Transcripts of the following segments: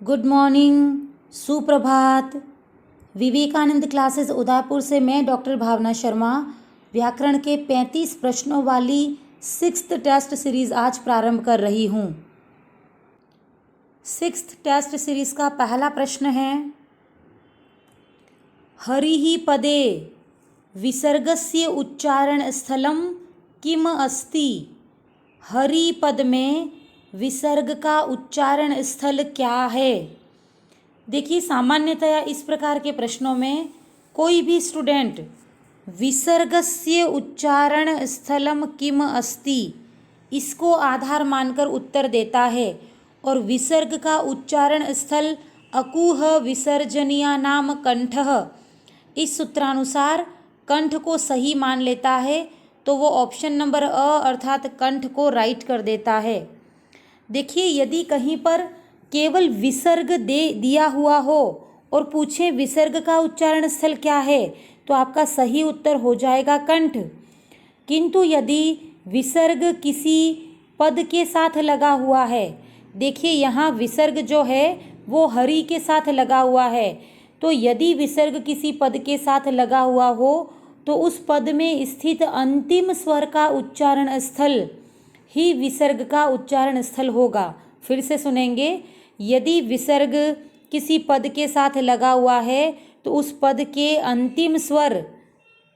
Good morning, सुप्रभात। Vivekananda classes Udaipur से मैं डॉक्टर भावना शर्मा व्याकरण के 35 प्रश्नों वाली 6th टेस्ट सीरीज़ आज प्रारंभ कर रही हूँ। 6th टेस्ट सीरीज़ का पहला प्रश्न है, हरिः पदे विसर्गस्य उच्चारण स्थलम किम अस्ति। हरि पद में विसर्ग का उच्चारण स्थल क्या है। देखिए, सामान्यतया इस प्रकार के प्रश्नों में कोई भी स्टूडेंट विसर्गस्य उच्चारण स्थलम किम अस्ति इसको आधार मानकर उत्तर देता है और विसर्ग का उच्चारण स्थल अकुह विसर्जनीया नाम कंठः इस सूत्रानुसार कंठ को सही मान लेता है, तो वो ऑप्शन नंबर अ अर्थात कंठ को राइट कर देता है। देखिए, यदि कहीं पर केवल विसर्ग दिया हुआ हो और पूछें विसर्ग का उच्चारण स्थल क्या है, तो आपका सही उत्तर हो जाएगा कंठ। किंतु यदि विसर्ग किसी पद के साथ लगा हुआ है, देखिए यहाँ विसर्ग जो है वो हरि के साथ लगा हुआ है, तो यदि विसर्ग किसी पद के साथ लगा हुआ हो तो उस पद में स्थित अंतिम स्वर का उच्चारण स्थल ही विसर्ग का उच्चारण स्थल होगा। फिर से सुनेंगे, यदि विसर्ग किसी पद के साथ लगा हुआ है तो उस पद के अंतिम स्वर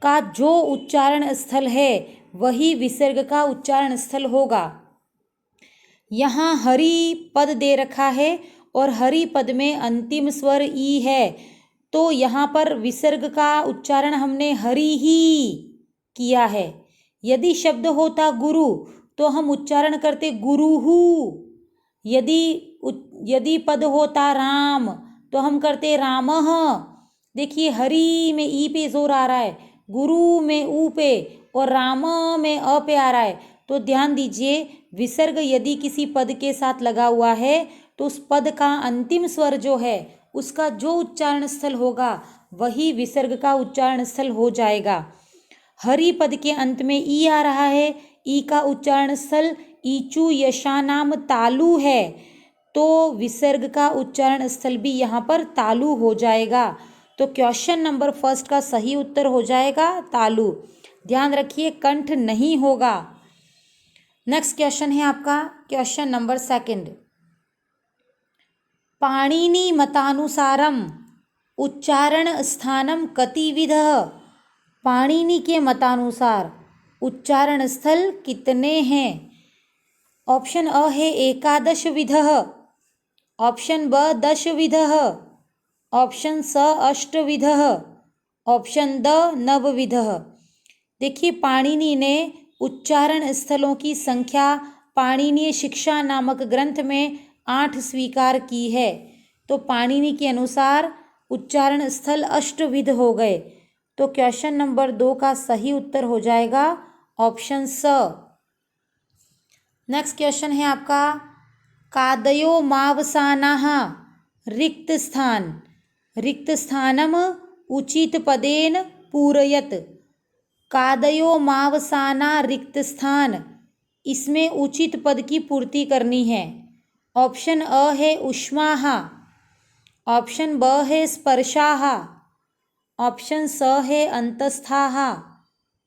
का जो उच्चारण स्थल है वही विसर्ग का उच्चारण स्थल होगा। यहाँ हरि पद दे रखा है और हरि पद में अंतिम स्वर ई है, तो यहाँ पर विसर्ग का उच्चारण हमने हरि ही किया है। यदि शब्द होता गुरु तो हम उच्चारण करते गुरुहु। यदि पद होता राम तो हम करते रामः। देखिए, हरि में ई पे जोर आ रहा है, गुरु में ऊ पे और राम में अ पे आ रहा है, तो ध्यान दीजिए, विसर्ग यदि किसी पद के साथ लगा हुआ है तो उस पद का अंतिम स्वर जो है उसका जो उच्चारण स्थल होगा वही विसर्ग का उच्चारण स्थल हो जाएगा। हरि पद के अंत में ई आ रहा है, ई का उच्चारण स्थल ईचू यशानाम तालु है, तो विसर्ग का उच्चारण स्थल भी यहाँ पर तालु हो जाएगा। तो क्वेश्चन नंबर फर्स्ट का सही उत्तर हो जाएगा तालु। ध्यान रखिए, कंठ नहीं होगा। नेक्स्ट क्वेश्चन है आपका क्वेश्चन नंबर सेकंड, पाणिनि मतानुसारम उच्चारण स्थानम कतिविधः। पाणिनि के मतानुसार उच्चारण स्थल कितने हैं। ऑप्शन अ है एकादश विधः, ऑप्शन ब 10 विधः, ऑप्शन स 8 विधः, ऑप्शन द 9 विधः। देखिए, पाणिनि ने उच्चारण स्थलों की संख्या पाणिनीय शिक्षा नामक ग्रंथ में 8 स्वीकार की है, तो पाणिनि के अनुसार उच्चारण स्थल अष्टविध हो गए। तो क्वेश्चन नंबर 2 का सही उत्तर हो जाएगा ऑप्शन स। नेक्स्ट क्वेश्चन है आपका, कादयो मावसानाः रिक्त स्थान, रिक्त स्थानम उचित पदेन पूरयत। कादयो मावसाना रिक्त स्थान, इसमें उचित पद की पूर्ति करनी है। ऑप्शन अ है उष्माः, ऑप्शन ब है स्पर्शाः, ऑप्शन स है अंतस्थाः,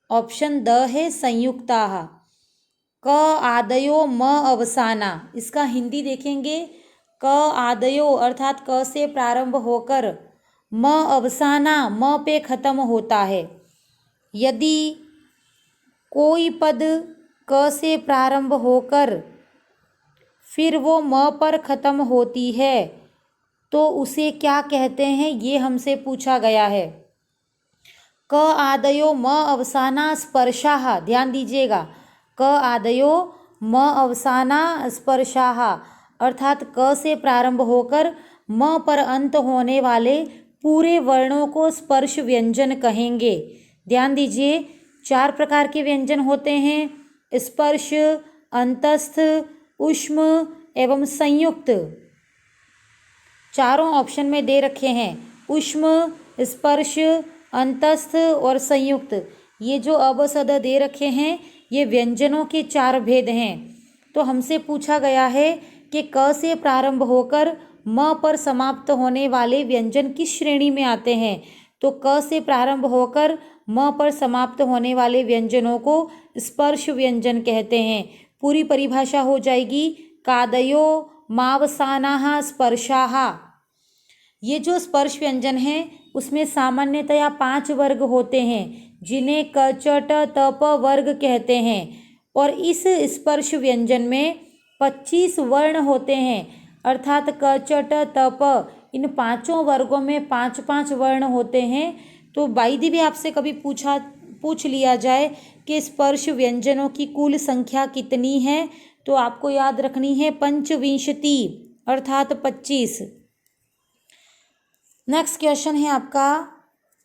ऑप्शन द है संयुक्ताः। क आदयो म अवसाना, इसका हिंदी देखेंगे, क आदयो अर्थात क से प्रारंभ होकर म अवसाना म पे खत्म होता है। यदि कोई पद क से प्रारंभ होकर फिर वो म पर ख़त्म होती है तो उसे क्या कहते हैं, ये हमसे पूछा गया है। क आदयो म अवसाना स्पर्शाः, ध्यान दीजिएगा, क आदयो म अवसाना स्पर्शाः अर्थात क से प्रारंभ होकर म पर अंत होने वाले पूरे वर्णों को स्पर्श व्यंजन कहेंगे। ध्यान दीजिए, 4 प्रकार के व्यंजन होते हैं, स्पर्श, अंतस्थ, ऊष्म एवं संयुक्त। चारों ऑप्शन में दे रखे हैं, ऊष्म, स्पर्श, अंतस्थ और संयुक्त। ये जो अबसद दे रखे हैं ये व्यंजनों के 4 भेद हैं। तो हमसे पूछा गया है कि क से प्रारंभ होकर म पर समाप्त होने वाले व्यंजन किस श्रेणी में आते हैं। तो क से प्रारंभ होकर म पर समाप्त होने वाले व्यंजनों को स्पर्श व्यंजन कहते हैं। पूरी परिभाषा हो जाएगी, कादयो मावसानाः स्पर्शाः। ये जो स्पर्श व्यंजन हैं उसमें सामान्यतया 5 वर्ग होते हैं जिन्हें क च ट त प वर्ग कहते हैं। और इस स्पर्श व्यंजन में 25 वर्ण होते हैं, अर्थात क च ट त प इन पांचों वर्गों में 5-5 वर्ण होते हैं। तो बाई द वे आपसे कभी पूछ लिया जाए कि स्पर्श व्यंजनों की कुल संख्या कितनी है, तो आपको याद रखनी है पंचविंशति अर्थात 25। नेक्स्ट क्वेश्चन है आपका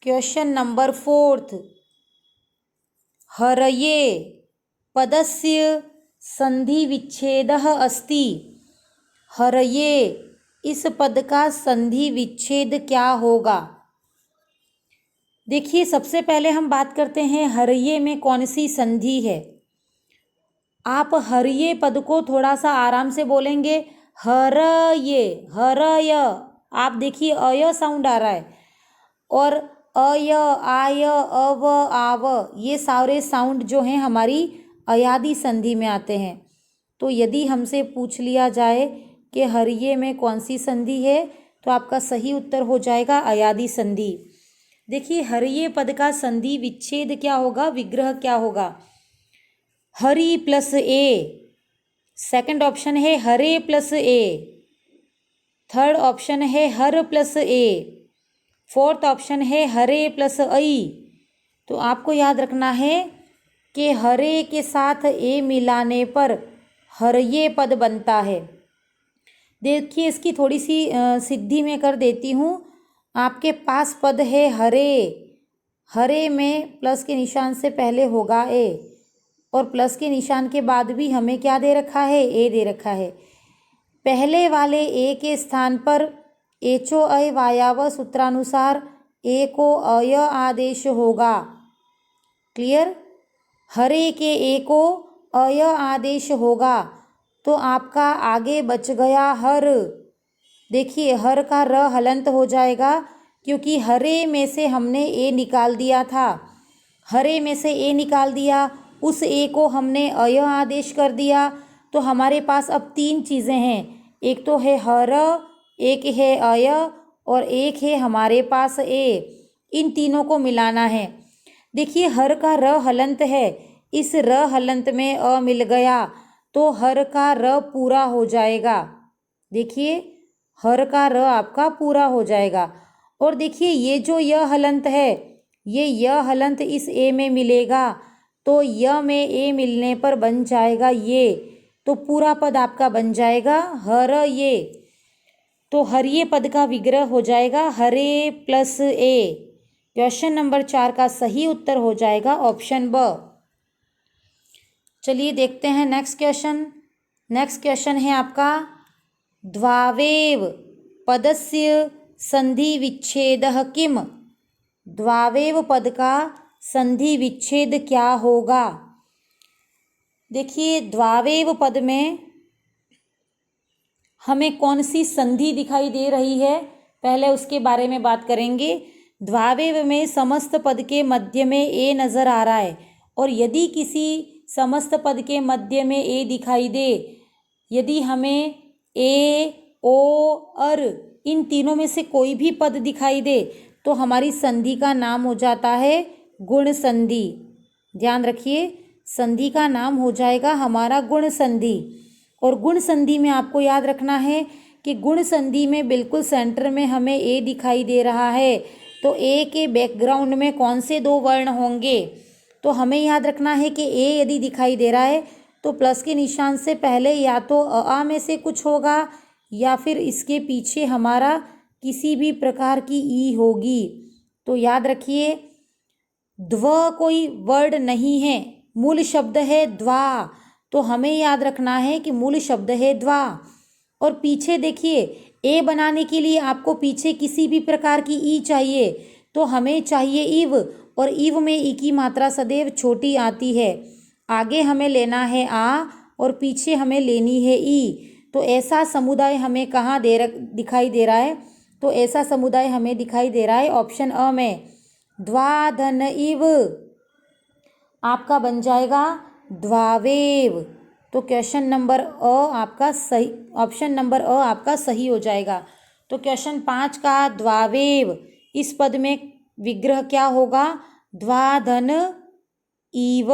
क्वेश्चन नंबर 4। हरये पदस्य संधि विच्छेदः अस्ति। हरये इस पद का संधि विच्छेद क्या होगा। देखिए, सबसे पहले हम बात करते हैं हरये में कौन सी संधि है। आप हरये पद को थोड़ा सा आराम से बोलेंगे, हरये हरय। आप देखिए अय साउंड आ रहा है, और अय आय अव आव ये सारे साउंड जो हैं हमारी अयादि संधि में आते हैं। तो यदि हमसे पूछ लिया जाए कि हरये में कौन सी संधि है, तो आपका सही उत्तर हो जाएगा अयादि संधि। देखिए, हरये पद का संधि विच्छेद क्या होगा, विग्रह क्या होगा। हरि प्लस ए, सेकंड ऑप्शन है हरे प्लस ए, थर्ड ऑप्शन है हर प्लस ए, फोर्थ ऑप्शन है हरे प्लस आई। तो आपको याद रखना है कि हरे के साथ ए मिलाने पर हरये पद बनता है। देखिए, इसकी थोड़ी सी सिद्धि में कर देती हूँ। आपके पास पद है हरे, हरे में प्लस के निशान से पहले होगा ए, और प्लस के निशान के बाद भी हमें क्या दे रखा है, ए दे रखा है। पहले वाले ए के स्थान पर एचो अय वायाव सूत्रानुसार ए को अय आदेश होगा। क्लियर। हरे के ए को अय आदेश होगा, तो आपका आगे बच गया हर। देखिए, हर का र हलंत हो जाएगा, क्योंकि हरे में से हमने ए निकाल दिया था। हरे में से ए निकाल दिया, उस ए को हमने अय आदेश कर दिया। तो हमारे पास अब 3 चीज़ें हैं, एक तो है हर, एक है अय, और एक है हमारे पास ए। इन तीनों को मिलाना है। देखिए, हर का र हलंत है, इस र हलंत में अ मिल गया, तो हर का र पूरा हो जाएगा। देखिए, हर का र आपका पूरा हो जाएगा। और देखिए, ये जो य हलंत है, ये य हलंत इस ए में मिलेगा, तो य में ए मिलने पर बन जाएगा ये, तो पूरा पद आपका बन जाएगा हर ये। तो हरये पद का विग्रह हो जाएगा हरे प्लस ए। क्वेश्चन नंबर 4 का सही उत्तर हो जाएगा ऑप्शन ब। चलिए देखते हैं नेक्स्ट क्वेश्चन। नेक्स्ट क्वेश्चन है आपका द्वावेव पदस्य संधि विच्छेदः किम। द्वावेव पद का संधि विच्छेद क्या होगा। देखिए, द्वावेव पद में हमें कौन सी संधि दिखाई दे रही है, पहले उसके बारे में बात करेंगे। द्वावेव में समस्त पद के मध्य में ए नज़र आ रहा है, और यदि किसी समस्त पद के मध्य में ए दिखाई दे, यदि हमें ए ओ अर इन तीनों में से कोई भी पद दिखाई दे, तो हमारी संधि का नाम हो जाता है गुण संधि। ध्यान रखिए, संधि का नाम हो जाएगा हमारा गुण संधि। और गुण संधि में आपको याद रखना है कि गुण संधि में बिल्कुल सेंटर में हमें ए दिखाई दे रहा है, तो ए के बैकग्राउंड में कौन से 2 वर्ण होंगे। तो हमें याद रखना है कि ए यदि दिखाई दे रहा है, तो प्लस के निशान से पहले या तो अ में से कुछ होगा, या फिर इसके पीछे हमारा किसी भी प्रकार की ई होगी। तो याद रखिए, द्व कोई वर्ड नहीं है, मूल शब्द है द्वा। तो हमें याद रखना है कि मूल शब्द है द्वा। और पीछे देखिए, ए बनाने के लिए आपको पीछे किसी भी प्रकार की ई चाहिए, तो हमें चाहिए इव, और इव में ई की मात्रा सदैव छोटी आती है। आगे हमें लेना है आ, और पीछे हमें लेनी है ई। तो ऐसा समुदाय हमें कहाँ दिखाई दे रहा है? तो ऐसा समुदाय हमें दिखाई दे रहा है ऑप्शन अ में, द्वाधन इव। आपका बन जाएगा द्वावेव। तो क्वेश्चन नंबर अ आपका सही, ऑप्शन नंबर अ आपका सही हो जाएगा। तो क्वेश्चन 5 का द्वावेव, इस पद में विग्रह क्या होगा? द्वाधन इव।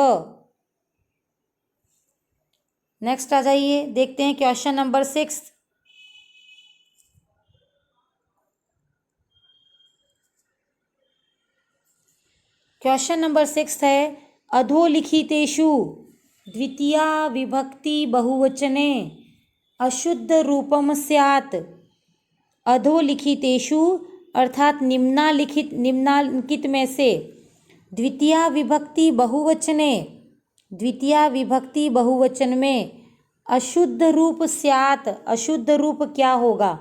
नेक्स्ट आ जाइए, देखते हैं क्वेश्चन नंबर 6। क्वेश्चन नंबर 6 है, अधोलिखितेषु द्वितीया विभक्ति बहुवचने अशुद्ध रूपम स्यात्। अधोलिखितेषु अर्थात निम्नांकित में से द्वितीया विभक्ति बहुवचने, द्वितीया विभक्ति बहुवचन में अशुद्ध रूप स्यात्, अशुद्ध रूप क्या होगा?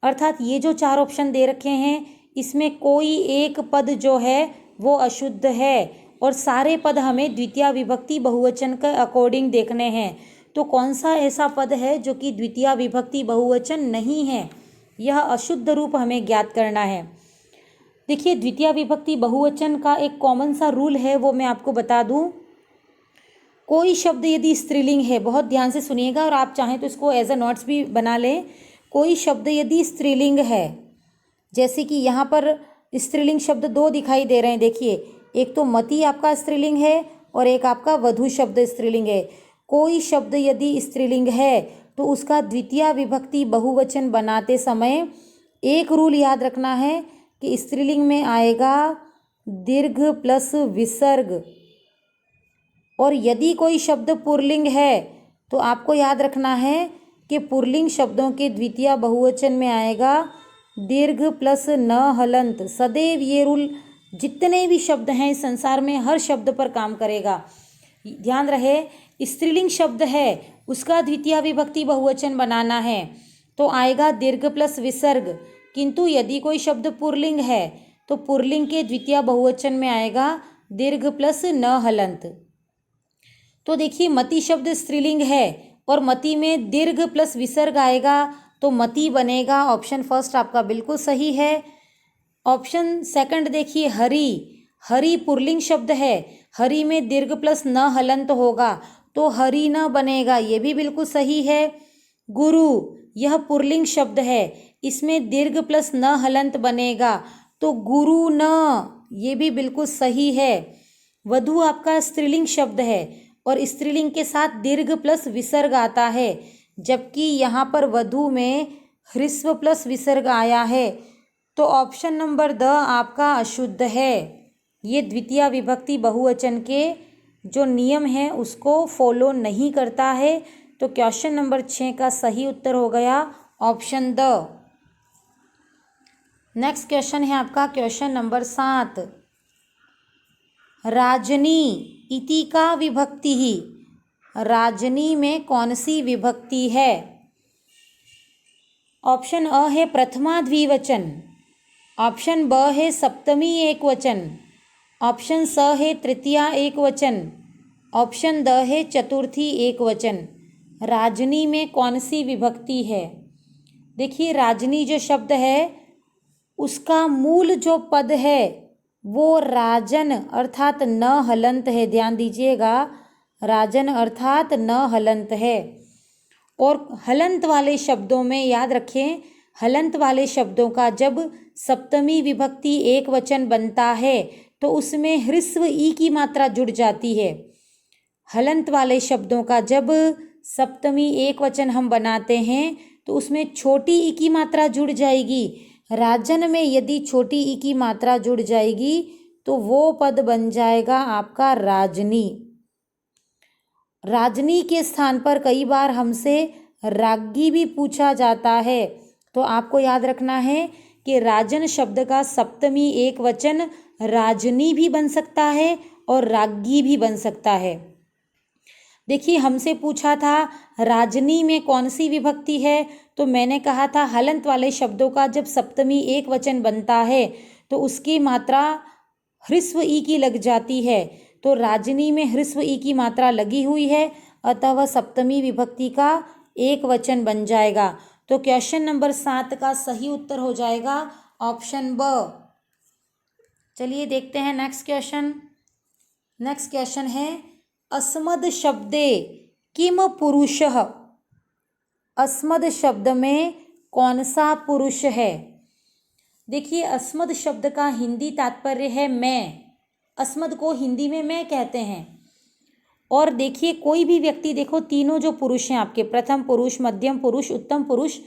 अर्थात ये जो 4 ऑप्शन दे रखे हैं इसमें कोई एक पद जो है वो अशुद्ध है और सारे पद हमें द्वितीया विभक्ति बहुवचन के अकॉर्डिंग देखने हैं। तो कौन सा ऐसा पद है जो कि द्वितीया विभक्ति बहुवचन नहीं है? यह अशुद्ध रूप हमें ज्ञात करना है। देखिए, द्वितीया विभक्ति बहुवचन का एक कॉमन सा रूल है, वो मैं आपको बता दूं। कोई शब्द यदि स्त्रीलिंग है, बहुत ध्यान से सुनिएगा और आप चाहें तो इसको एज अ नोट्स भी बना लें। कोई शब्द यदि स्त्रीलिंग है, जैसे कि यहाँ पर स्त्रीलिंग शब्द 2 दिखाई दे रहे हैं, देखिए, एक तो मति आपका स्त्रीलिंग है और एक आपका वधु शब्द स्त्रीलिंग है। कोई शब्द यदि स्त्रीलिंग है तो उसका द्वितीया विभक्ति बहुवचन बनाते समय एक रूल याद रखना है कि स्त्रीलिंग में आएगा दीर्घ प्लस विसर्ग, और यदि कोई शब्द पुल्लिंग है तो आपको याद रखना है कि पुल्लिंग शब्दों के द्वितीया बहुवचन में आएगा दीर्घ प्लस न हलंत। सदैव ये रूल जितने भी शब्द हैं इस संसार में हर शब्द पर काम करेगा। ध्यान रहे, स्त्रीलिंग शब्द है उसका द्वितीया विभक्ति बहुवचन बनाना है तो आएगा दीर्घ प्लस विसर्ग, किंतु यदि कोई शब्द पुल्लिंग है तो पुल्लिंग के द्वितीया बहुवचन में आएगा दीर्घ प्लस न हलंत। तो देखिए, मति शब्द स्त्रीलिंग है और मति में दीर्घ प्लस विसर्ग आएगा तो मति बनेगा। ऑप्शन फर्स्ट आपका बिल्कुल सही है। ऑप्शन सेकंड देखिए, हरि, हरि पुल्लिंग शब्द है, हरि में दीर्घ प्लस न हलंत होगा तो हरि न बनेगा, ये भी बिल्कुल सही है। गुरु, यह पुल्लिंग शब्द है, इसमें दीर्घ प्लस न हलंत बनेगा तो गुरु न, ये भी बिल्कुल सही है। वधु आपका स्त्रीलिंग शब्द है और स्त्रीलिंग के साथ दीर्घ प्लस विसर्ग आता है, जबकि यहाँ पर वधु में ह्रस्व प्लस विसर्ग आया है तो ऑप्शन नंबर द आपका अशुद्ध है। ये द्वितीया विभक्ति बहुवचन के जो नियम हैं उसको फॉलो नहीं करता है। तो क्वेश्चन नंबर 6 का सही उत्तर हो गया ऑप्शन द। नेक्स्ट क्वेश्चन है आपका क्वेश्चन नंबर 7। राजनी इति का विभक्ति ही, राजनी में कौन सी विभक्ति है? ऑप्शन अ है प्रथमा द्विवचन, ऑप्शन ब है सप्तमी एकवचन, ऑप्शन स है तृतीया एकवचन, ऑप्शन द है चतुर्थी एकवचन। राजनी में कौन सी विभक्ति है? देखिए, राजनी जो शब्द है उसका मूल जो पद है वो राजन अर्थात न हलंत है। ध्यान दीजिएगा, राजन अर्थात न हलंत है। और हलंत वाले शब्दों में याद रखें, हलंत वाले शब्दों का जब सप्तमी विभक्ति एक वचन बनता है तो उसमें ह्रस्व ई की मात्रा जुड़ जाती है। हलंत वाले शब्दों का जब सप्तमी एक वचन हम बनाते हैं तो उसमें छोटी ई की मात्रा जुड़ जाएगी। राजन में यदि छोटी ई की मात्रा जुड़ जाएगी तो वो पद बन जाएगा आपका राजनी। राजनी के स्थान पर कई बार हमसे राज्ञी भी पूछा जाता है, तो आपको याद रखना है कि राजन शब्द का सप्तमी एक वचन राजनी भी बन सकता है और राज्ञी भी बन सकता है। देखिए, हमसे पूछा था राजनी में कौन सी विभक्ति है, तो मैंने कहा था हलंत वाले शब्दों का जब सप्तमी एक वचन बनता है तो उसकी मात्रा ह्रस्व ई की लग जाती है। तो राजनी में ह्रस्व ई की मात्रा लगी हुई है, अतः वह सप्तमी विभक्ति का एक वचन बन जाएगा। तो क्वेश्चन नंबर 7 का सही उत्तर हो जाएगा ऑप्शन ब। चलिए देखते हैं नेक्स्ट क्वेश्चन। नेक्स्ट क्वेश्चन है अस्मद शब्दे किम पुरुषः। अस्मद शब्द में कौन सा पुरुष है। देखिए अस्मद शब्द का हिंदी तात्पर्य है मैं। अस्मद को हिंदी में मैं कहते हैं। और देखिए कोई भी व्यक्ति, देखो तीनों जो पुरुष हैं आपके, प्रथम पुरुष, मध्यम पुरुष, उत्तम पुरुष,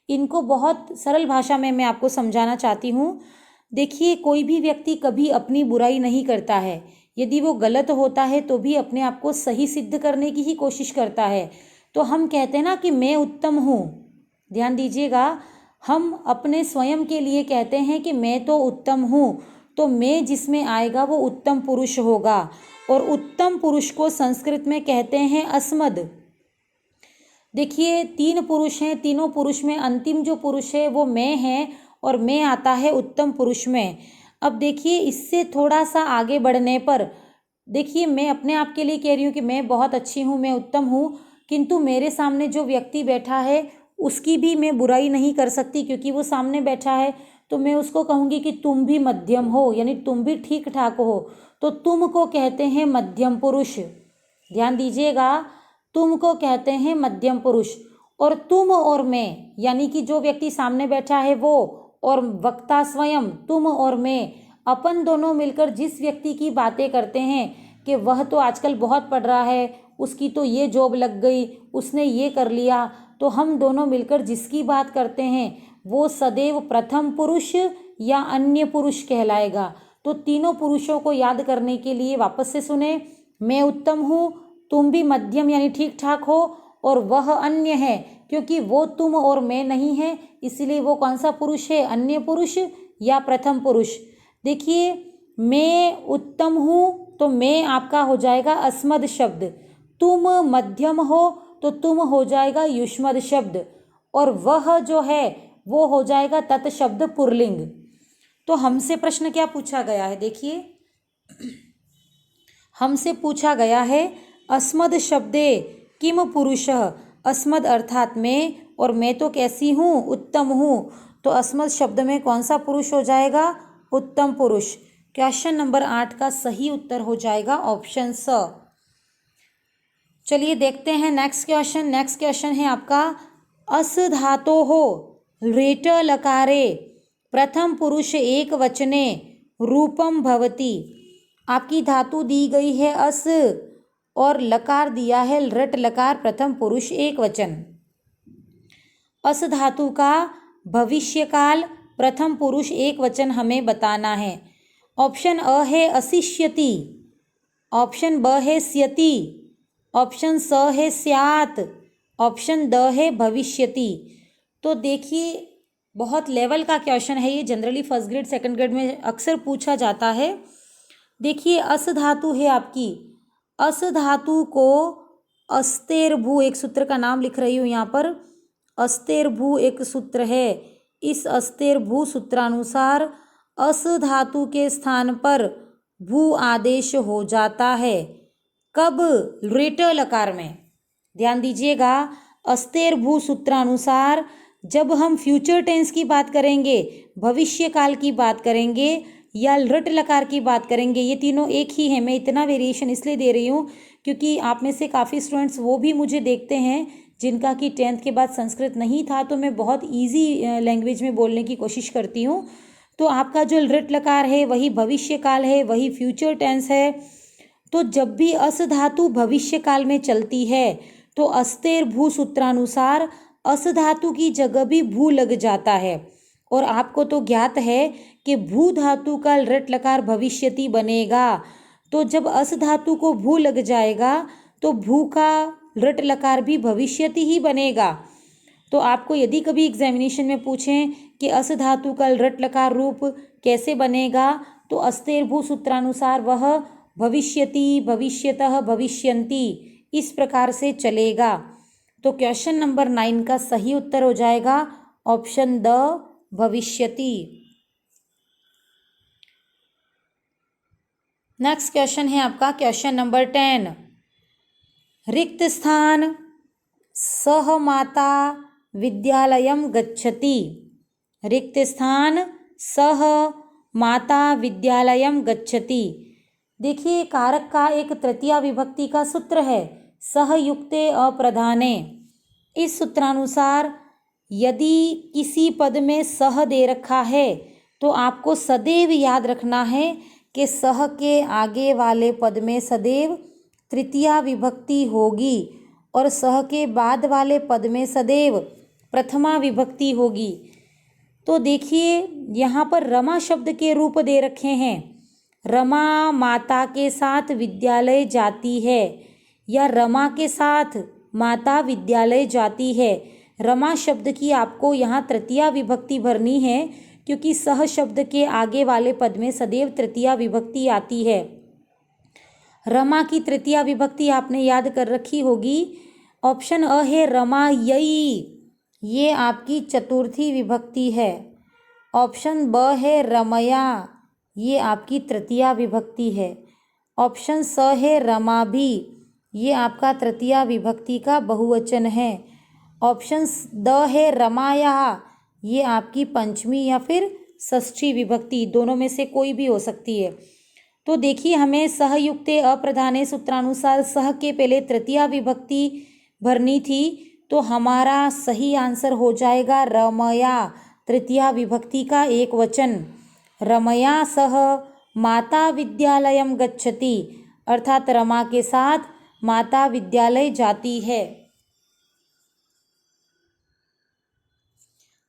इनको बहुत सरल भाषा में मैं आपको समझाना चाहती हूँ। देखिए कोई भी व्यक्ति कभी अपनी बुराई नहीं करता है। यदि वो गलत होता है तो भी अपने आप को सही सिद्ध करने की ही कोशिश करता है। तो हम कहते हैं ना कि मैं उत्तम हूँ, ध्यान दीजिएगा, हम अपने स्वयं के लिए कहते हैं कि मैं तो उत्तम हूँ। तो मैं जिसमें आएगा वो उत्तम पुरुष होगा। और उत्तम पुरुष को संस्कृत में कहते हैं अस्मद। देखिए 3 पुरुष हैं, तीनों पुरुष में अंतिम जो पुरुष है वो मैं है और मैं आता है उत्तम पुरुष में। अब देखिए इससे थोड़ा सा आगे बढ़ने पर, देखिए मैं अपने आप के लिए कह रही हूँ कि मैं बहुत अच्छी हूँ, मैं उत्तम हूँ, किंतु मेरे सामने जो व्यक्ति बैठा है उसकी भी मैं बुराई नहीं कर सकती क्योंकि वो सामने बैठा है। तो मैं उसको कहूँगी कि तुम भी मध्यम हो, यानी तुम भी ठीक ठाक हो। तो तुम को कहते हैं मध्यम पुरुष। ध्यान दीजिएगा, तुम को कहते हैं मध्यम पुरुष। और तुम और मैं, यानी कि जो व्यक्ति सामने बैठा है वो और वक्ता स्वयं, तुम और मैं, अपन दोनों मिलकर जिस व्यक्ति की बातें करते हैं कि वह तो आजकल बहुत पढ़ रहा है, उसकी तो ये जॉब लग गई, उसने ये कर लिया, तो हम दोनों मिलकर जिसकी बात करते हैं वो सदैव प्रथम पुरुष या अन्य पुरुष कहलाएगा। तो तीनों पुरुषों को याद करने के लिए वापस से सुने, मैं उत्तम हूँ, तुम भी मध्यम यानी ठीक ठाक हो, और वह अन्य है क्योंकि वो तुम और मैं नहीं है, इसलिए वो कौन सा पुरुष है, अन्य पुरुष या प्रथम पुरुष। देखिए मैं उत्तम हूँ तो मैं आपका हो जाएगा अस्मद शब्द, तुम मध्यम हो तो तुम हो जाएगा युष्मद शब्द, और वह जो है वो हो जाएगा तत्शब्द पुल्लिंग। तो हमसे प्रश्न क्या पूछा गया है, देखिए हमसे पूछा गया है अस्मद शब्दे किम पुरुषः। अस्मद अर्थात मैं, और मैं तो कैसी हूँ, उत्तम हूँ। तो अस्मद शब्द में कौन सा पुरुष हो जाएगा, उत्तम पुरुष। क्वेश्चन नंबर 8 का सही उत्तर हो जाएगा ऑप्शन स। चलिए देखते हैं नेक्स्ट क्वेश्चन। नेक्स्ट क्वेश्चन है आपका अस धातो हो रेट लकारे प्रथम पुरुष एक वचने रूपम भवति। आपकी धातु दी गई है अस और लकार दिया है रट लकार प्रथम पुरुष एक वचन। अस धातु का भविष्यकाल प्रथम पुरुष एक वचन हमें बताना है। ऑप्शन अ है अशिष्यति, ऑप्शन ब है स्यति, ऑप्शन स है स्यात्, ऑप्शन द है भविष्यति। तो देखिए बहुत लेवल का क्वेश्चन है ये, generally first grade second grade में अक्सर पूछा जाता है। देखिए अस धातु है आपकी, अस धातु को अस्तेर्भू, एक सूत्र का नाम लिख रही हूँ यहाँ पर, अस्तेर्भू एक सूत्र है। इस अस्तेर्भू सूत्रानुसार अस धातु के स्थान पर भू आदेश हो जाता है। कब, रेट लकार में। ध्यान दीजिएगा, अस्तेर्भू सूत्रानुसार जब हम फ्यूचर टेंस की बात करेंगे, भविष्य काल की बात करेंगे या रट लकार की बात करेंगे, ये तीनों एक ही है। मैं इतना वेरिएशन इसलिए दे रही हूँ क्योंकि आप में से काफ़ी स्टूडेंट्स वो भी मुझे देखते हैं जिनका कि 10th के बाद संस्कृत नहीं था, तो मैं बहुत इजी लैंग्वेज में बोलने की कोशिश करती हूँ। तो आपका जो रट लकार है वही भविष्य काल है, वही फ्यूचर टेंस है। तो जब भी अस धातु भविष्य काल में चलती है तो अस्तेर्भू सूत्रानुसार अस धातु की जगह भी भू लग जाता है। और आपको तो ज्ञात है कि भू धातु का रट लकार भविष्यति बनेगा। तो जब अस धातु को भू लग जाएगा तो भू का रट लकार भी भविष्यति ही बनेगा। तो आपको यदि कभी एग्जामिनेशन में पूछें कि अस धातु का रट लकार रूप कैसे बनेगा, तो अस्तेर्भू सूत्रानुसार वह भविष्यति, भविष्यतः, भविष्यन्ति इस प्रकार से चलेगा। तो क्वेश्चन नंबर 9 का सही उत्तर हो जाएगा ऑप्शन द, भविष्यति। नेक्स्ट क्वेश्चन है आपका क्वेश्चन नंबर 10। रिक्त स्थान सह माता विद्यालयम गच्छति। रिक्त स्थान सह माता विद्यालयम गच्छति। देखिए कारक का एक तृतीया विभक्ति का सूत्र है सहयुक्ते अप्रधाने। इस सूत्रानुसार यदि किसी पद में सह दे रखा है तो आपको सदैव याद रखना है कि सह के आगे वाले पद में सदैव तृतीया विभक्ति होगी और सह के बाद वाले पद में सदैव प्रथमा विभक्ति होगी। तो देखिए यहाँ पर रमा शब्द के रूप दे रखे हैं। रमा माता के साथ विद्यालय जाती है या रमा के साथ माता विद्यालय जाती है। रमा शब्द की आपको यहाँ तृतीया विभक्ति भरनी है क्योंकि सह शब्द के आगे वाले पद में सदैव तृतीया विभक्ति आती है। रमा की तृतीया विभक्ति आपने याद कर रखी होगी। ऑप्शन अ है रमायई, ये आपकी चतुर्थी विभक्ति है। ऑप्शन ब है रमया, ये आपकी तृतीया विभक्ति है। ऑप्शन स है रमाभि, ये आपका तृतीया विभक्ति का बहुवचन है। ऑप्शन द है रमाया, ये आपकी पंचमी या फिर षष्ठी विभक्ति, दोनों में से कोई भी हो सकती है। तो देखिए हमें सहयुक्ते अप्रधाने सूत्रानुसार सह के पहले तृतीया विभक्ति भरनी थी, तो हमारा सही आंसर हो जाएगा रमया, तृतीया विभक्ति का एक वचन। रमया सह माता विद्यालयम गच्छति, अर्थात रमा के साथ माता विद्यालय जाती है।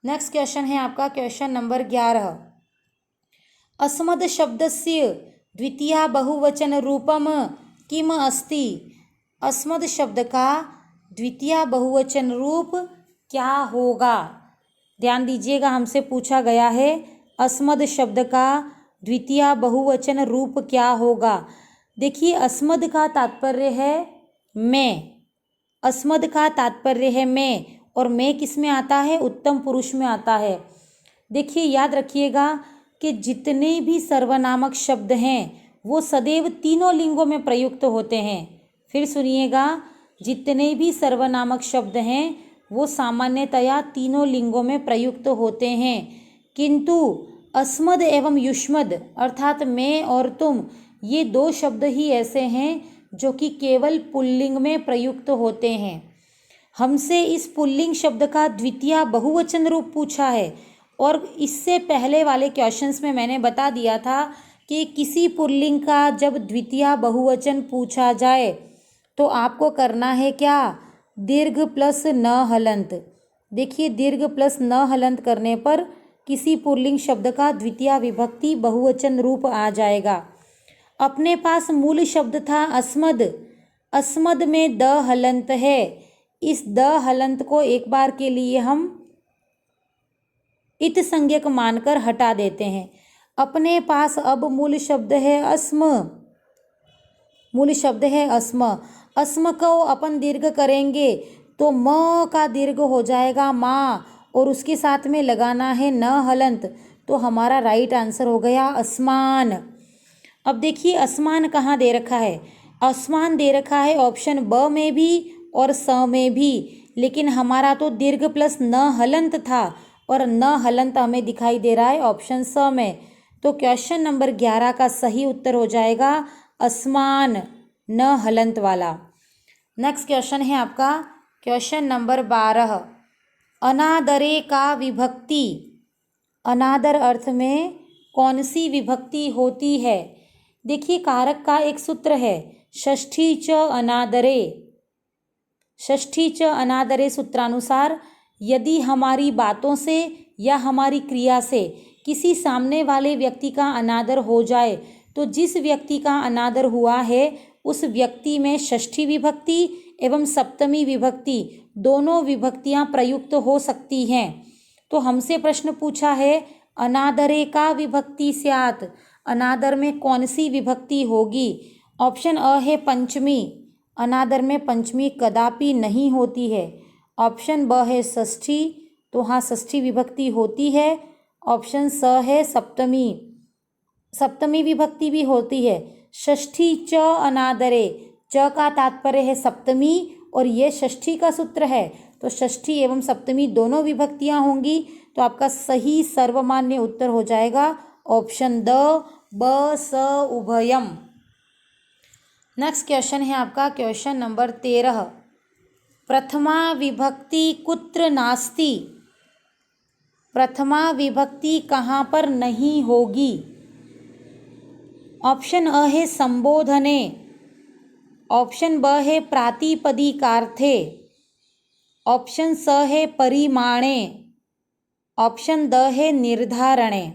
नेक्स्ट क्वेश्चन है आपका क्वेश्चन नंबर 11। अस्मद् शब्दस्य द्वितीया बहुवचन रूपम किम अस्ति। अस्मद् शब्द का द्वितीया बहुवचन रूप क्या होगा। ध्यान दीजिएगा, हमसे पूछा गया है अस्मद् शब्द का द्वितीया बहुवचन रूप क्या होगा। देखिए अस्मद् का तात्पर्य है मैं, अस्मद् का तात्पर्य है मैं, और मैं किस में आता है, उत्तम पुरुष में आता है। देखिए याद रखिएगा कि जितने भी सर्वनामक शब्द हैं वो सदैव तीनों लिंगों में प्रयुक्त होते हैं। फिर सुनिएगा, जितने भी सर्वनामक शब्द हैं वो सामान्यतया तीनों लिंगों में प्रयुक्त होते हैं, किंतु अस्मद एवं युष्मद अर्थात मैं और तुम, ये दो शब्द ही ऐसे हैं जो कि केवल पुल्लिंग में प्रयुक्त होते हैं। हमसे इस पुल्लिंग शब्द का द्वितीया बहुवचन रूप पूछा है, और इससे पहले वाले क्वेश्चंस में मैंने बता दिया था कि किसी पुल्लिंग का जब द्वितीया बहुवचन पूछा जाए तो आपको करना है क्या, दीर्घ प्लस न हलंत। देखिए दीर्घ प्लस न हलंत करने पर किसी पुल्लिंग शब्द का द्वितीया विभक्ति बहुवचन रूप आ जाएगा। अपने पास मूल शब्द था अस्मद, अस्मद में द हलंत है, इस द हलंत को एक बार के लिए हम इत संज्ञक मानकर हटा देते हैं। अपने पास अब मूल शब्द है अस्म, मूल शब्द है अस्म। अस्म को अपन दीर्घ करेंगे तो म का दीर्घ हो जाएगा माँ, और उसके साथ में लगाना है न हलंत, तो हमारा राइट आंसर हो गया असमान। अब देखिए असमान कहाँ दे रखा है, असमान दे रखा है ऑप्शन ब में भी और स में भी, लेकिन हमारा तो दीर्घ प्लस न हलंत था और न हलंत हमें दिखाई दे रहा है ऑप्शन स में। तो क्वेश्चन नंबर 11 का सही उत्तर हो जाएगा असमान न हलंत वाला। नेक्स्ट क्वेश्चन है आपका क्वेश्चन नंबर 12। अनादरे का विभक्ति, अनादर अर्थ में कौन सी विभक्ति होती है। देखिए कारक का एक सूत्र है षष्ठी च अनादरे, षष्ठी च अनादरे सूत्रानुसार यदि हमारी बातों से या हमारी क्रिया से किसी सामने वाले व्यक्ति का अनादर हो जाए तो जिस व्यक्ति का अनादर हुआ है उस व्यक्ति में षष्ठी विभक्ति एवं सप्तमी विभक्ति दोनों विभक्तियां प्रयुक्त हो सकती हैं। तो हमसे प्रश्न पूछा है अनादरे का विभक्ति स्यात्, अनादर में कौन सी विभक्ति होगी। ऑप्शन अ है पंचमी, अनादर में पंचमी कदापि नहीं होती है। ऑप्शन ब है षष्ठी, तो हाँ षष्ठी विभक्ति होती है। ऑप्शन स है सप्तमी, सप्तमी विभक्ति भी होती है। षष्ठी च अनादरे, च का तात्पर्य है सप्तमी और ये षष्ठी का सूत्र है, तो षष्ठी एवं सप्तमी दोनों विभक्तियां होंगी। तो आपका सही सर्वमान्य उत्तर हो जाएगा ऑप्शन द, ब स उभयम। नेक्स्ट क्वेश्चन है आपका क्वेश्चन नंबर 13। प्रथमा विभक्ति कुत्र नास्ति? प्रथमा विभक्ति कहाँ पर नहीं होगी? ऑप्शन अ है संबोधने, ऑप्शन ब है प्रातिपदिकार्थे, ऑप्शन स है परिमाणे, ऑप्शन द है निर्धारणे।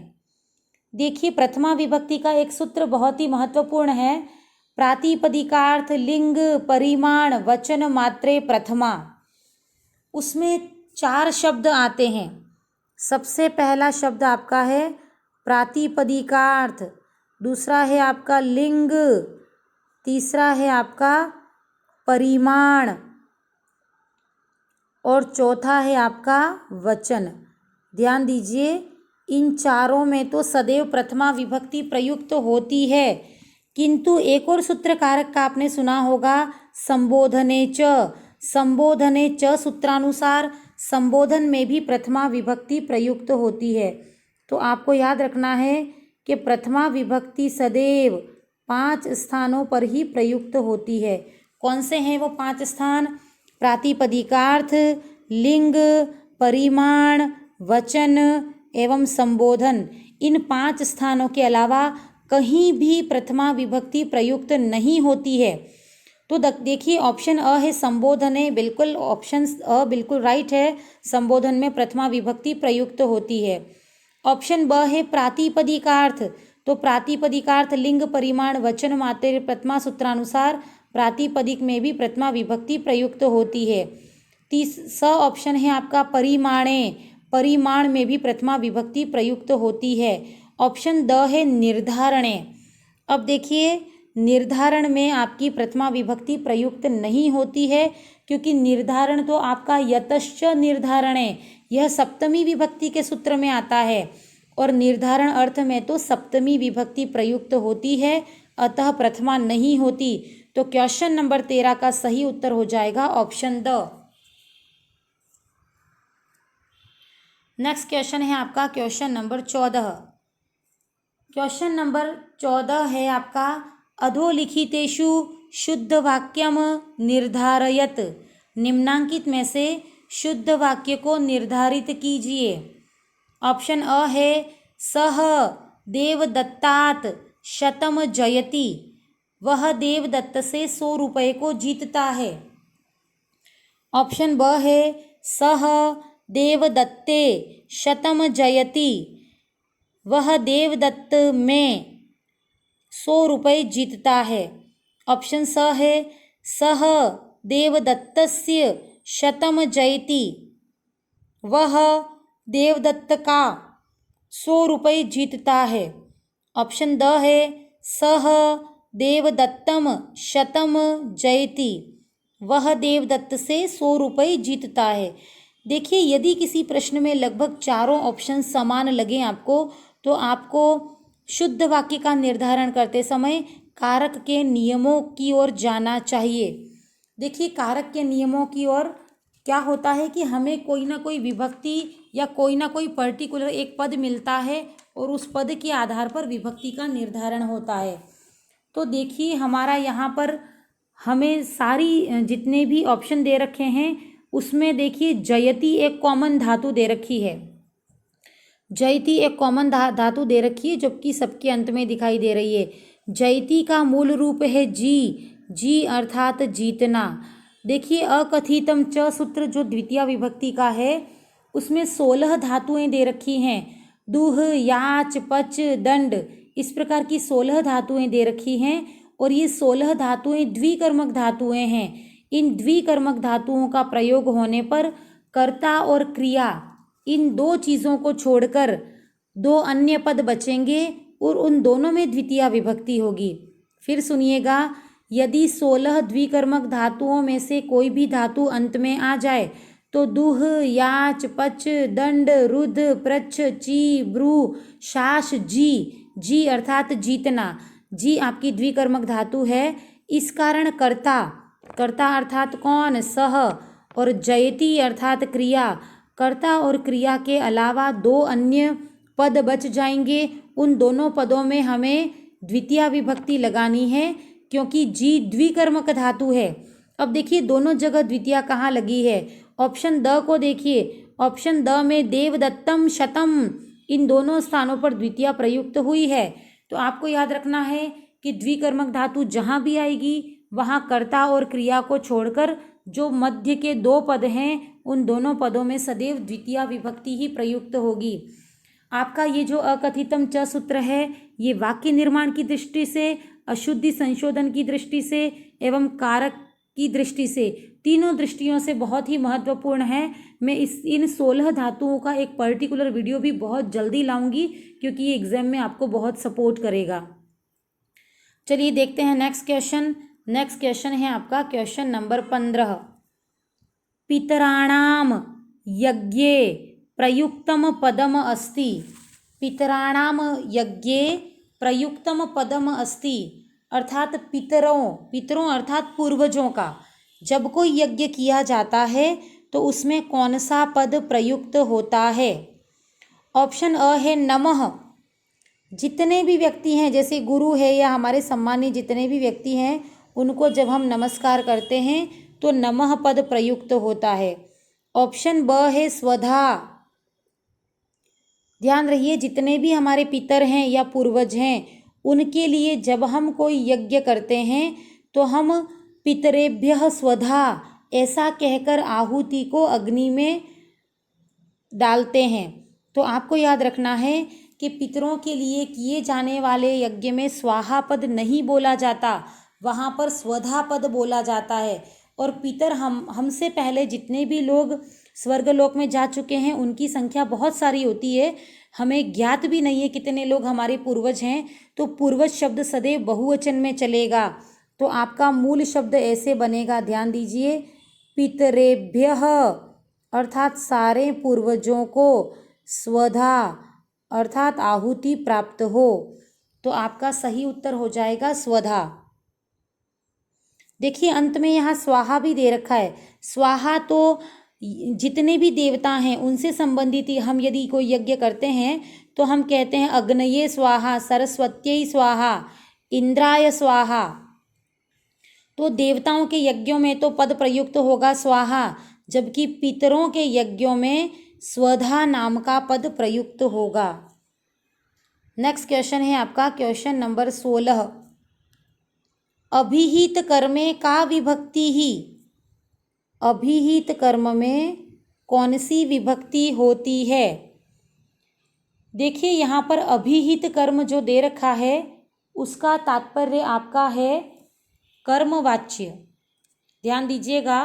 देखिए प्रथमा विभक्ति का एक सूत्र बहुत ही महत्वपूर्ण है, प्रातिपदिकार्थ लिंग परिमाण वचन मात्रे प्रथमा। उसमें 4 शब्द आते हैं। सबसे पहला शब्द आपका है प्रातिपदिकार्थ, दूसरा है आपका लिंग, तीसरा है आपका परिमाण और चौथा है आपका वचन। ध्यान दीजिए, इन चारों में तो सदैव प्रथमा विभक्ति प्रयुक्त होती है, किंतु एक और सूत्र कारक का आपने सुना होगा, संबोधने च। संबोधने च सूत्रानुसार संबोधन में भी प्रथमा विभक्ति प्रयुक्त होती है। तो आपको याद रखना है कि प्रथमा विभक्ति सदैव 5 स्थानों पर ही प्रयुक्त होती है। कौन से हैं वो 5 स्थान? प्रातिपदिकार्थ, लिंग, परिमाण, वचन एवं संबोधन। इन 5 स्थानों के अलावा कहीं भी प्रथमा विभक्ति प्रयुक्त नहीं होती है। तो देखिए ऑप्शन अ है संबोधने, बिल्कुल ऑप्शन अ बिल्कुल राइट है, संबोधन में प्रथमा विभक्ति प्रयुक्त होती है। ऑप्शन ब है प्रातिपदिकार्थ, तो प्रातिपदिकार्थ लिंग परिमाण वचन मात्रे प्रथमा सूत्रानुसार प्रातिपदिक में भी प्रथमा विभक्ति प्रयुक्त होती है। स ऑप्शन है आपका परिमाणे, परिमाण में भी प्रथमा विभक्ति प्रयुक्त होती है। ऑप्शन द है निर्धारणे। अब देखिए निर्धारण में आपकी प्रथमा विभक्ति प्रयुक्त नहीं होती है, क्योंकि निर्धारण तो आपका यतश्च निर्धारणे, यह सप्तमी विभक्ति के सूत्र में आता है और निर्धारण अर्थ में तो सप्तमी विभक्ति प्रयुक्त होती है, अतः प्रथमा नहीं होती। तो क्वेश्चन नंबर 13 का सही उत्तर हो जाएगा ऑप्शन द। नेक्स्ट क्वेश्चन है आपका क्वेश्चन नंबर 14। क्वेश्चन नंबर 14 है आपका अधोलिखितेषु शुद्ध वाक्यम निर्धारयत। निम्नांकित में से शुद्ध वाक्य को निर्धारित कीजिए। ऑप्शन अ है सह देवदत्तात् शतम जयति, वह देवदत्त से 100 रुपये को जीतता है। ऑप्शन ब है सह देवदत्ते शतम जयति, वह देवदत्त में 100 रुपये जीतता है। ऑप्शन स है सह देवदत्तस्य शतम जयति, वह देवदत्त का 100 रुपये जीतता है। ऑप्शन द है सह देवदत्तम शतम जयति, वह देवदत्त से 100 रुपये जीतता है। देखिए यदि किसी प्रश्न में लगभग चारों ऑप्शन समान लगे आपको, तो आपको शुद्ध वाक्य का निर्धारण करते समय कारक के नियमों की ओर जाना चाहिए। देखिए कारक के नियमों की ओर क्या होता है कि हमें कोई ना कोई विभक्ति या कोई ना कोई पर्टिकुलर एक पद मिलता है और उस पद के आधार पर विभक्ति का निर्धारण होता है। तो देखिए हमारा यहाँ पर हमें सारी जितने भी ऑप्शन दे रखे हैं उसमें देखिए जयति एक कॉमन धातु दे रखी है, जयति एक कॉमन धातु दे रखी है, जबकि सबके अंत में दिखाई दे रही है। जयति का मूल रूप है जी, जी अर्थात जीतना। देखिए अकथितम च सूत्र जो द्वितीय विभक्ति का है उसमें 16 धातुएं दे रखी हैं, दुह याच पच दंड, इस प्रकार की 16 धातुएं दे रखी हैं और ये 16 धातुएं द्विकर्मक धातुएं हैं। इन द्विकर्मक धातुओं का प्रयोग होने पर कर्ता और क्रिया इन 2 चीज़ों को छोड़कर 2 अन्य पद बचेंगे और उन दोनों में द्वितीय विभक्ति होगी। फिर सुनिएगा, यदि 16 द्विकर्मक धातुओं में से कोई भी धातु अंत में आ जाए तो दुह याच पच दंड रुध प्रच्छ ची ब्रू शास जी, जी अर्थात जीतना, जी आपकी द्विकर्मक धातु है। इस कारण कर्ता कर्ता अर्थात कौन, सह, और जयति अर्थात क्रिया। कर्ता और क्रिया के अलावा दो अन्य पद बच जाएंगे। उन दोनों पदों में हमें द्वितीया विभक्ति लगानी है, क्योंकि जी द्विकर्मक धातु है। अब देखिए दोनों जगह द्वितीया कहाँ लगी है। ऑप्शन द को देखिए, ऑप्शन द में देवदत्तम शतम, इन दोनों स्थानों पर द्वितीया प्रयुक्त हुई है। तो आपको याद रखना है कि द्विकर्मक धातु जहाँ भी आएगी वहाँ कर्ता और क्रिया को छोड़कर जो मध्य के दो पद हैं उन दोनों पदों में सदैव द्वितीया विभक्ति ही प्रयुक्त होगी। आपका ये जो अकथितम च सूत्र है ये वाक्य निर्माण की दृष्टि से, अशुद्धि संशोधन की दृष्टि से एवं कारक की दृष्टि से, तीनों दृष्टियों से बहुत ही महत्वपूर्ण है। मैं इन 16 धातुओं का एक पर्टिकुलर वीडियो भी बहुत जल्दी लाऊंगी, क्योंकि ये एग्जाम में आपको बहुत सपोर्ट करेगा। चलिए देखते हैं नेक्स्ट क्वेश्चन। नेक्स्ट क्वेश्चन है आपका क्वेश्चन नंबर 15। पितराणाम यज्ञे प्रयुक्तम पदम अस्ति। पितराणाम यज्ञे प्रयुक्तम पदम अस्ति, अर्थात पितरों अर्थात पूर्वजों का जब कोई यज्ञ किया जाता है तो उसमें कौन सा पद प्रयुक्त होता है। ऑप्शन अ है नमः। जितने भी व्यक्ति हैं, जैसे गुरु है या हमारे सम्मानीय जितने भी व्यक्ति हैं, उनको जब हम नमस्कार करते हैं तो नमः पद प्रयुक्त होता है। ऑप्शन ब है स्वधा। ध्यान रहिए, जितने भी हमारे पितर हैं या पूर्वज हैं उनके लिए जब हम कोई यज्ञ करते हैं तो हम पितरेभ्यः स्वधा ऐसा कहकर आहुति को अग्नि में डालते हैं। तो आपको याद रखना है कि पितरों के लिए किए जाने वाले यज्ञ में स्वाहा पद नहीं बोला जाता, वहाँ पर स्वधा पद बोला जाता है। और पितर हमसे पहले जितने भी लोग स्वर्गलोक में जा चुके हैं उनकी संख्या बहुत सारी होती है, हमें ज्ञात भी नहीं है कितने लोग हमारे पूर्वज हैं। तो पूर्वज शब्द सदैव बहुवचन में चलेगा। तो आपका मूल शब्द ऐसे बनेगा, ध्यान दीजिए, पितरेभ्यः अर्थात सारे पूर्वजों को, स्वधा अर्थात आहुति प्राप्त हो। तो आपका सही उत्तर हो जाएगा स्वधा। देखिए अंत में यहाँ स्वाहा भी दे रखा है। स्वाहा तो जितने भी देवता हैं उनसे संबंधित ही, हम यदि कोई यज्ञ करते हैं तो हम कहते हैं अग्नये स्वाहा, सरस्वत्यै स्वाहा, इंद्राय स्वाहा। तो देवताओं के यज्ञों में तो पद प्रयुक्त होगा स्वाहा, जबकि पितरों के यज्ञों में स्वधा नाम का पद प्रयुक्त होगा। नेक्स्ट क्वेश्चन है आपका क्वेश्चन नंबर 16। अभिहित कर्मे का विभक्ति ही। अभिहित कर्म में कौन सी विभक्ति होती है। देखिए यहाँ पर अभिहित कर्म जो दे रखा है उसका तात्पर्य आपका है कर्मवाच्य। ध्यान दीजिएगा,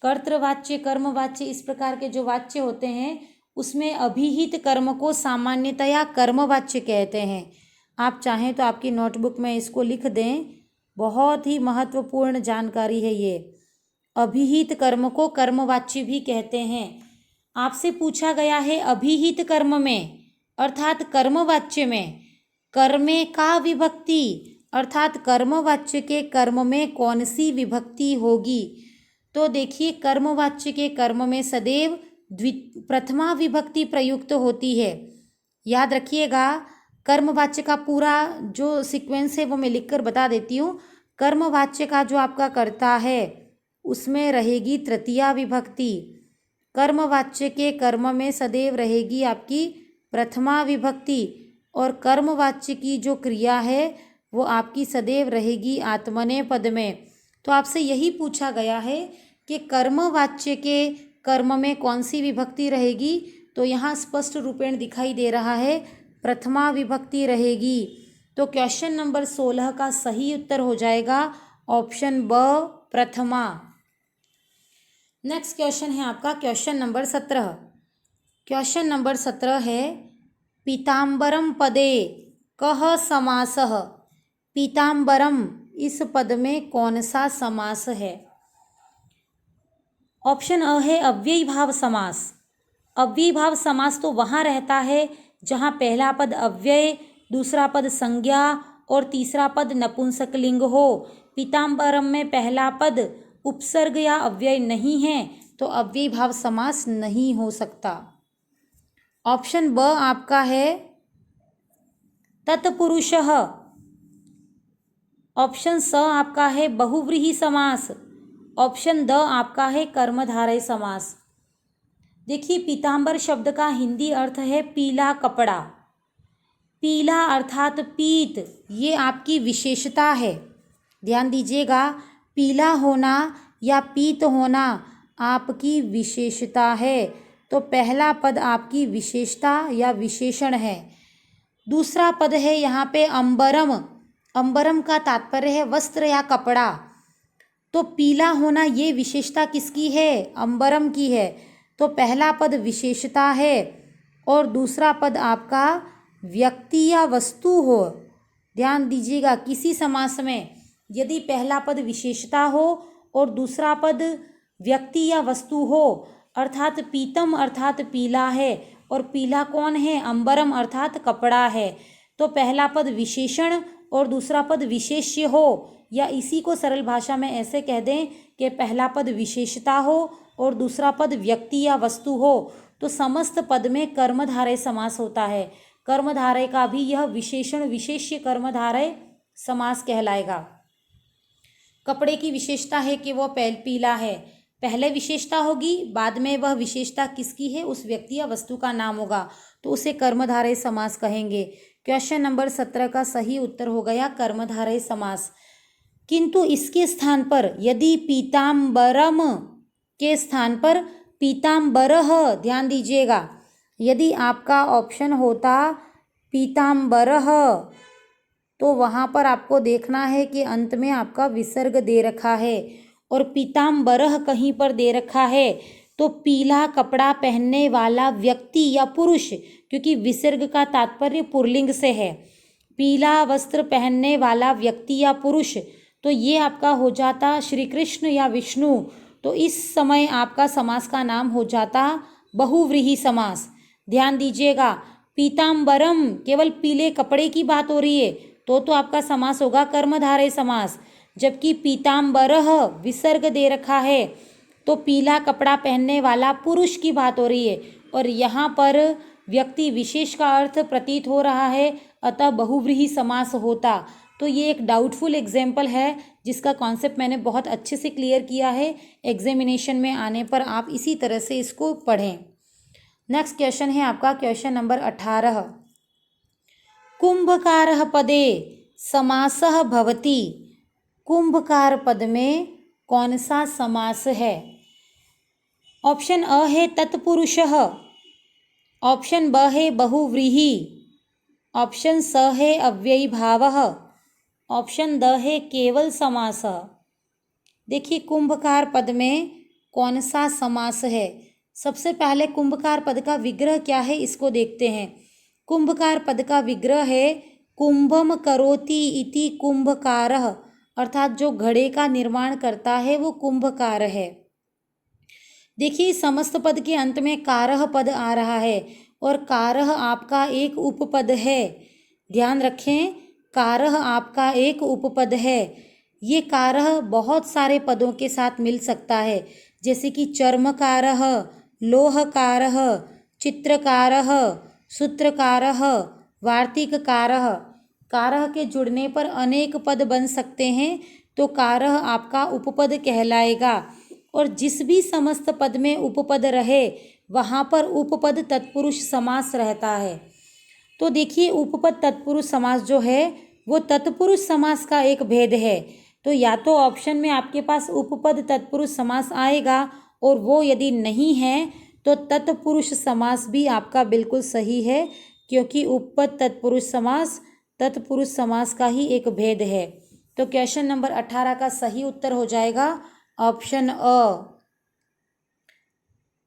कर्तृवाच्य, कर्मवाच्य, इस प्रकार के जो वाच्य होते हैं उसमें अभिहित कर्म को सामान्यतया कर्मवाच्य कहते हैं। आप चाहें तो आपकी नोटबुक में इसको लिख दें, बहुत ही महत्वपूर्ण जानकारी है ये। अभिहित कर्म को कर्मवाच्य भी कहते हैं। आपसे पूछा गया है अभिहित कर्म में अर्थात कर्मवाच्य में कर्मे का विभक्ति अर्थात कर्मवाच्य के कर्म में कौन सी विभक्ति होगी। तो देखिए कर्मवाच्य के कर्म में सदैव प्रथमा विभक्ति प्रयुक्त होती है। याद रखिएगा, कर्मवाच्य का पूरा जो सीक्वेंस है वो मैं लिखकर बता देती हूँ। कर्मवाच्य का जो आपका कर्ता है उसमें रहेगी तृतीया विभक्ति। कर्मवाच्य के कर्म में सदैव रहेगी आपकी प्रथमा विभक्ति और कर्मवाच्य की जो क्रिया है वो आपकी सदैव रहेगी आत्मनेय पद में। तो आपसे यही पूछा गया है कि कर्मवाच्य के कर्म में कौन सी विभक्ति रहेगी। तो यहाँ स्पष्ट रूपेण दिखाई दे रहा है प्रथमा विभक्ति रहेगी। तो क्वेश्चन नंबर 16 का सही उत्तर हो जाएगा ऑप्शन ब प्रथमा। नेक्स्ट क्वेश्चन है आपका क्वेश्चन नंबर 17। क्वेश्चन नंबर 17 है पीताम्बरम पदे कः समासः। पीताम्बरम इस पद में कौन सा समास है। ऑप्शन अ है अव्ययी भाव समास। अव्ययी भाव समास तो वहाँ रहता है जहाँ पहला पद अव्यय, दूसरा पद संज्ञा और तीसरा पद नपुंसकलिंग हो। पीताम्बरम में पहला पद उपसर्ग या अव्यय नहीं है तो अव्ययी भाव समास नहीं हो सकता। ऑप्शन ब आपका है तत्पुरुषः। ऑप्शन स आपका है बहुव्रीहि समास। ऑप्शन द आपका है कर्मधारय समास। देखिए, पीतांबर शब्द का हिंदी अर्थ है पीला कपड़ा। पीला अर्थात पीत, ये आपकी विशेषता है। ध्यान दीजिएगा, पीला होना या पीत होना आपकी विशेषता है। तो पहला पद आपकी विशेषता या विशेषण है। दूसरा पद है यहाँ पे अंबरम। अंबरम का तात्पर्य है वस्त्र या कपड़ा। तो पीला होना ये विशेषता किसकी है? अंबरम की है। तो पहला पद विशेषता है और दूसरा पद आपका व्यक्ति या वस्तु हो। ध्यान दीजिएगा, किसी समास में यदि पहला पद विशेषता हो और दूसरा पद व्यक्ति या वस्तु हो, अर्थात पीतम अर्थात पीला है और पीला कौन है? अंबरम अर्थात कपड़ा है। तो पहला पद विशेषण और दूसरा पद विशेष्य हो, या इसी को सरल भाषा में ऐसे कह दें कि पहला पद विशेषता हो और दूसरा पद व्यक्ति या वस्तु हो, तो समस्त पद में कर्मधारय समास होता है। कर्मधारय का भी यह विशेषण विशेष्य कर्मधारय समास कहलाएगा। कपड़े की विशेषता है कि वह पीला है, पहले विशेषता होगी, बाद में वह विशेषता किसकी है? उस व्यक्ति या वस्तु का नाम होगा, तो उसे कर्मधारय समास कहेंगे। क्वेश्चन नंबर 17 का सही उत्तर हो गया कर्मधारय समास। किंतु इसके स्थान पर यदि पीतांबरम के स्थान पर पीतांबरः, ध्यान दीजिएगा, यदि आपका ऑप्शन होता पीतांबरः तो वहाँ पर आपको देखना है कि अंत में आपका विसर्ग दे रखा है और पीतांबरः कहीं पर दे रखा है तो पीला कपड़ा पहनने वाला व्यक्ति या पुरुष, क्योंकि विसर्ग का तात्पर्य पुल्लिंग से है। पीला वस्त्र पहनने वाला व्यक्ति या पुरुष, तो ये आपका हो जाता श्री कृष्ण या विष्णु। तो इस समय आपका समास का नाम हो जाता बहुव्रीहि समास। ध्यान दीजिएगा, पीतांबरम केवल पीले कपड़े की बात हो रही है तो आपका समास होगा कर्मधारय समास। जबकि पीतांबरः विसर्ग दे रखा है तो पीला कपड़ा पहनने वाला पुरुष की बात हो रही है और यहाँ पर व्यक्ति विशेष का अर्थ प्रतीत हो रहा है, अतः बहुव्रीहि समास होता। तो ये एक डाउटफुल एग्जाम्पल है जिसका कॉन्सेप्ट मैंने बहुत अच्छे से क्लियर किया है। एग्जामिनेशन में आने पर आप इसी तरह से इसको पढ़ें। नेक्स्ट क्वेश्चन है आपका क्वेश्चन नंबर 18। कुंभकारः पदे समासः भवति। कुंभकार पद में कौन सा समास है? ऑप्शन अ है तत्पुरुषः, ऑप्शन ब है बहुव्रीहि, ऑप्शन स है अव्ययी भावः, ऑप्शन द है केवल समास। देखिए, कुंभकार पद में कौन सा समास है? सबसे पहले कुंभकार पद का विग्रह क्या है इसको देखते हैं। कुंभकार पद का विग्रह है कुंभम करोति इति कुंभकारः, अर्थात जो घड़े का निर्माण करता है वो कुंभकार है। देखिए, समस्त पद के अंत में कारः पद आ रहा है और कारः आपका एक उपपद है। ध्यान रखें, कारः आपका एक उपपद है। ये कारः बहुत सारे पदों के साथ मिल सकता है, जैसे कि चर्मकारः, लोहकारः, चित्रकारः, सूत्रकारः, वार्तिककारः। कारः के जुड़ने पर अनेक पद बन सकते हैं, तो कारः आपका उपपद कहलाएगा। और जिस भी समस्त पद में उपपद रहे वहाँ पर उपपद तत्पुरुष समास रहता है। तो देखिए, उपपद तत्पुरुष समास जो है वो तत्पुरुष समास का एक भेद है। तो या तो ऑप्शन में आपके पास उपपद तत्पुरुष समास आएगा और वो यदि नहीं है तो तत्पुरुष समास भी आपका बिल्कुल सही है, क्योंकि उपपद तत्पुरुष समास तत्पुरुष समास का ही एक भेद है। तो क्वेश्चन नंबर 18 का सही उत्तर हो जाएगा ऑप्शन अ।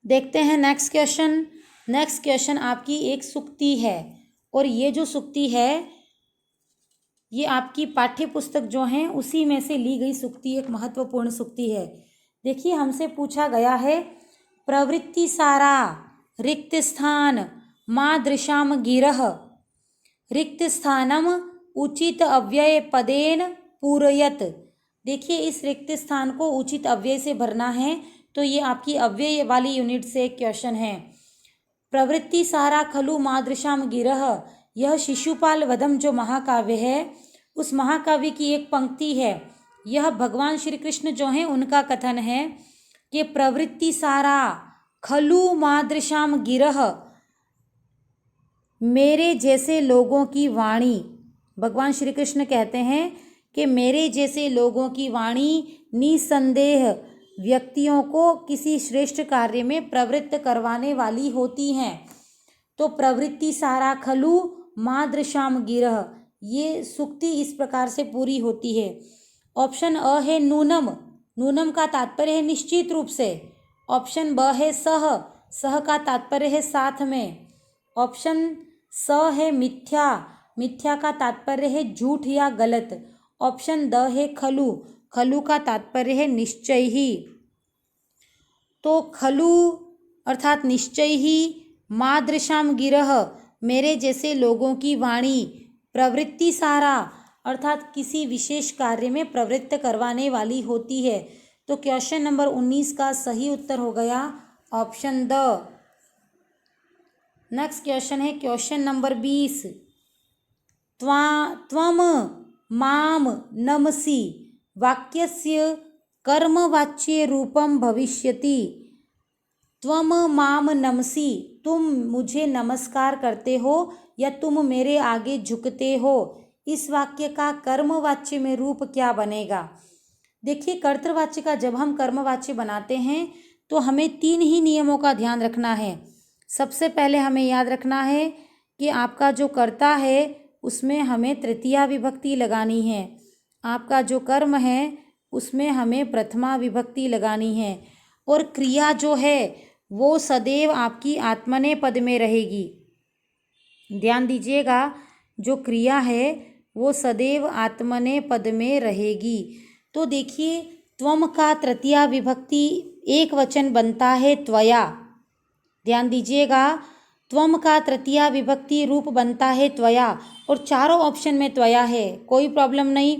देखते हैं नेक्स्ट क्वेश्चन। नेक्स्ट क्वेश्चन आपकी एक सुक्ति है और ये जो सुक्ति है ये आपकी पाठ्य पुस्तक जो हैं उसी में से ली गई सुक्ति, एक महत्वपूर्ण सुक्ति है। देखिए, हमसे पूछा गया है प्रवृत्ति सारा रिक्त स्थान मादृशाम गिरः, रिक्त स्थानम उचित अव्यय पदेन पूरयत। देखिए इस रिक्त स्थान को उचित अव्यय से भरना है, तो ये आपकी अव्यय वाली यूनिट से एक क्वेश्चन है। प्रवृत्ति सारा खलु मादृशाम गिरह, यह शिशुपाल वधम जो महाकाव्य है उस महाकाव्य की एक पंक्ति है। यह भगवान श्री कृष्ण जो हैं उनका कथन है कि प्रवृत्ति सारा खलु मादृशाम गिरह, मेरे जैसे लोगों की वाणी, भगवान श्री कृष्ण कहते हैं कि मेरे जैसे लोगों की वाणी निसंदेह व्यक्तियों को किसी श्रेष्ठ कार्य में प्रवृत्त करवाने वाली होती हैं। तो प्रवृत्ति सारा खलु मादृशाम गिरह, ये सूक्ति इस प्रकार से पूरी होती है। ऑप्शन अ है नूनम, नूनम का तात्पर्य है निश्चित रूप से। ऑप्शन ब है सह, सह का तात्पर्य है साथ में। ऑप्शन स है मिथ्या, मिथ्या का तात्पर्य है झूठ या गलत। ऑप्शन द है खलु, खलु का तात्पर्य है निश्चय ही। तो खलु अर्थात निश्चय ही, मादृशाम गिरह मेरे जैसे लोगों की वाणी, प्रवृत्ति सारा अर्थात किसी विशेष कार्य में प्रवृत्त करवाने वाली होती है। तो क्वेश्चन नंबर 19 का सही उत्तर हो गया ऑप्शन द। नेक्स्ट क्वेश्चन है क्वेश्चन नंबर 20। त्वम माम नमसि वाक्यस्य कर्मवाच्य रूपम भविष्यति। त्वम माम नमसि, तुम मुझे नमस्कार करते हो या तुम मेरे आगे झुकते हो, इस वाक्य का कर्मवाच्य में रूप क्या बनेगा। देखिए कर्तृवाच्य का जब हम कर्मवाच्य बनाते हैं तो हमें 3 ही नियमों का ध्यान रखना है। सबसे पहले हमें याद रखना है कि आपका जो कर्ता है उसमें हमें तृतीया विभक्ति लगानी है, आपका जो कर्म है उसमें हमें प्रथमा विभक्ति लगानी है, और क्रिया जो है वो सदैव आपकी आत्मनेय पद में रहेगी। ध्यान दीजिएगा, जो क्रिया है वो सदैव आत्मनेय पद में रहेगी। तो देखिए त्वम का तृतीया विभक्ति एक वचन बनता है त्वया। ध्यान दीजिएगा, त्वम का तृतीया विभक्ति रूप बनता है त्वया, और चारों ऑप्शन में त्वया है, कोई प्रॉब्लम नहीं।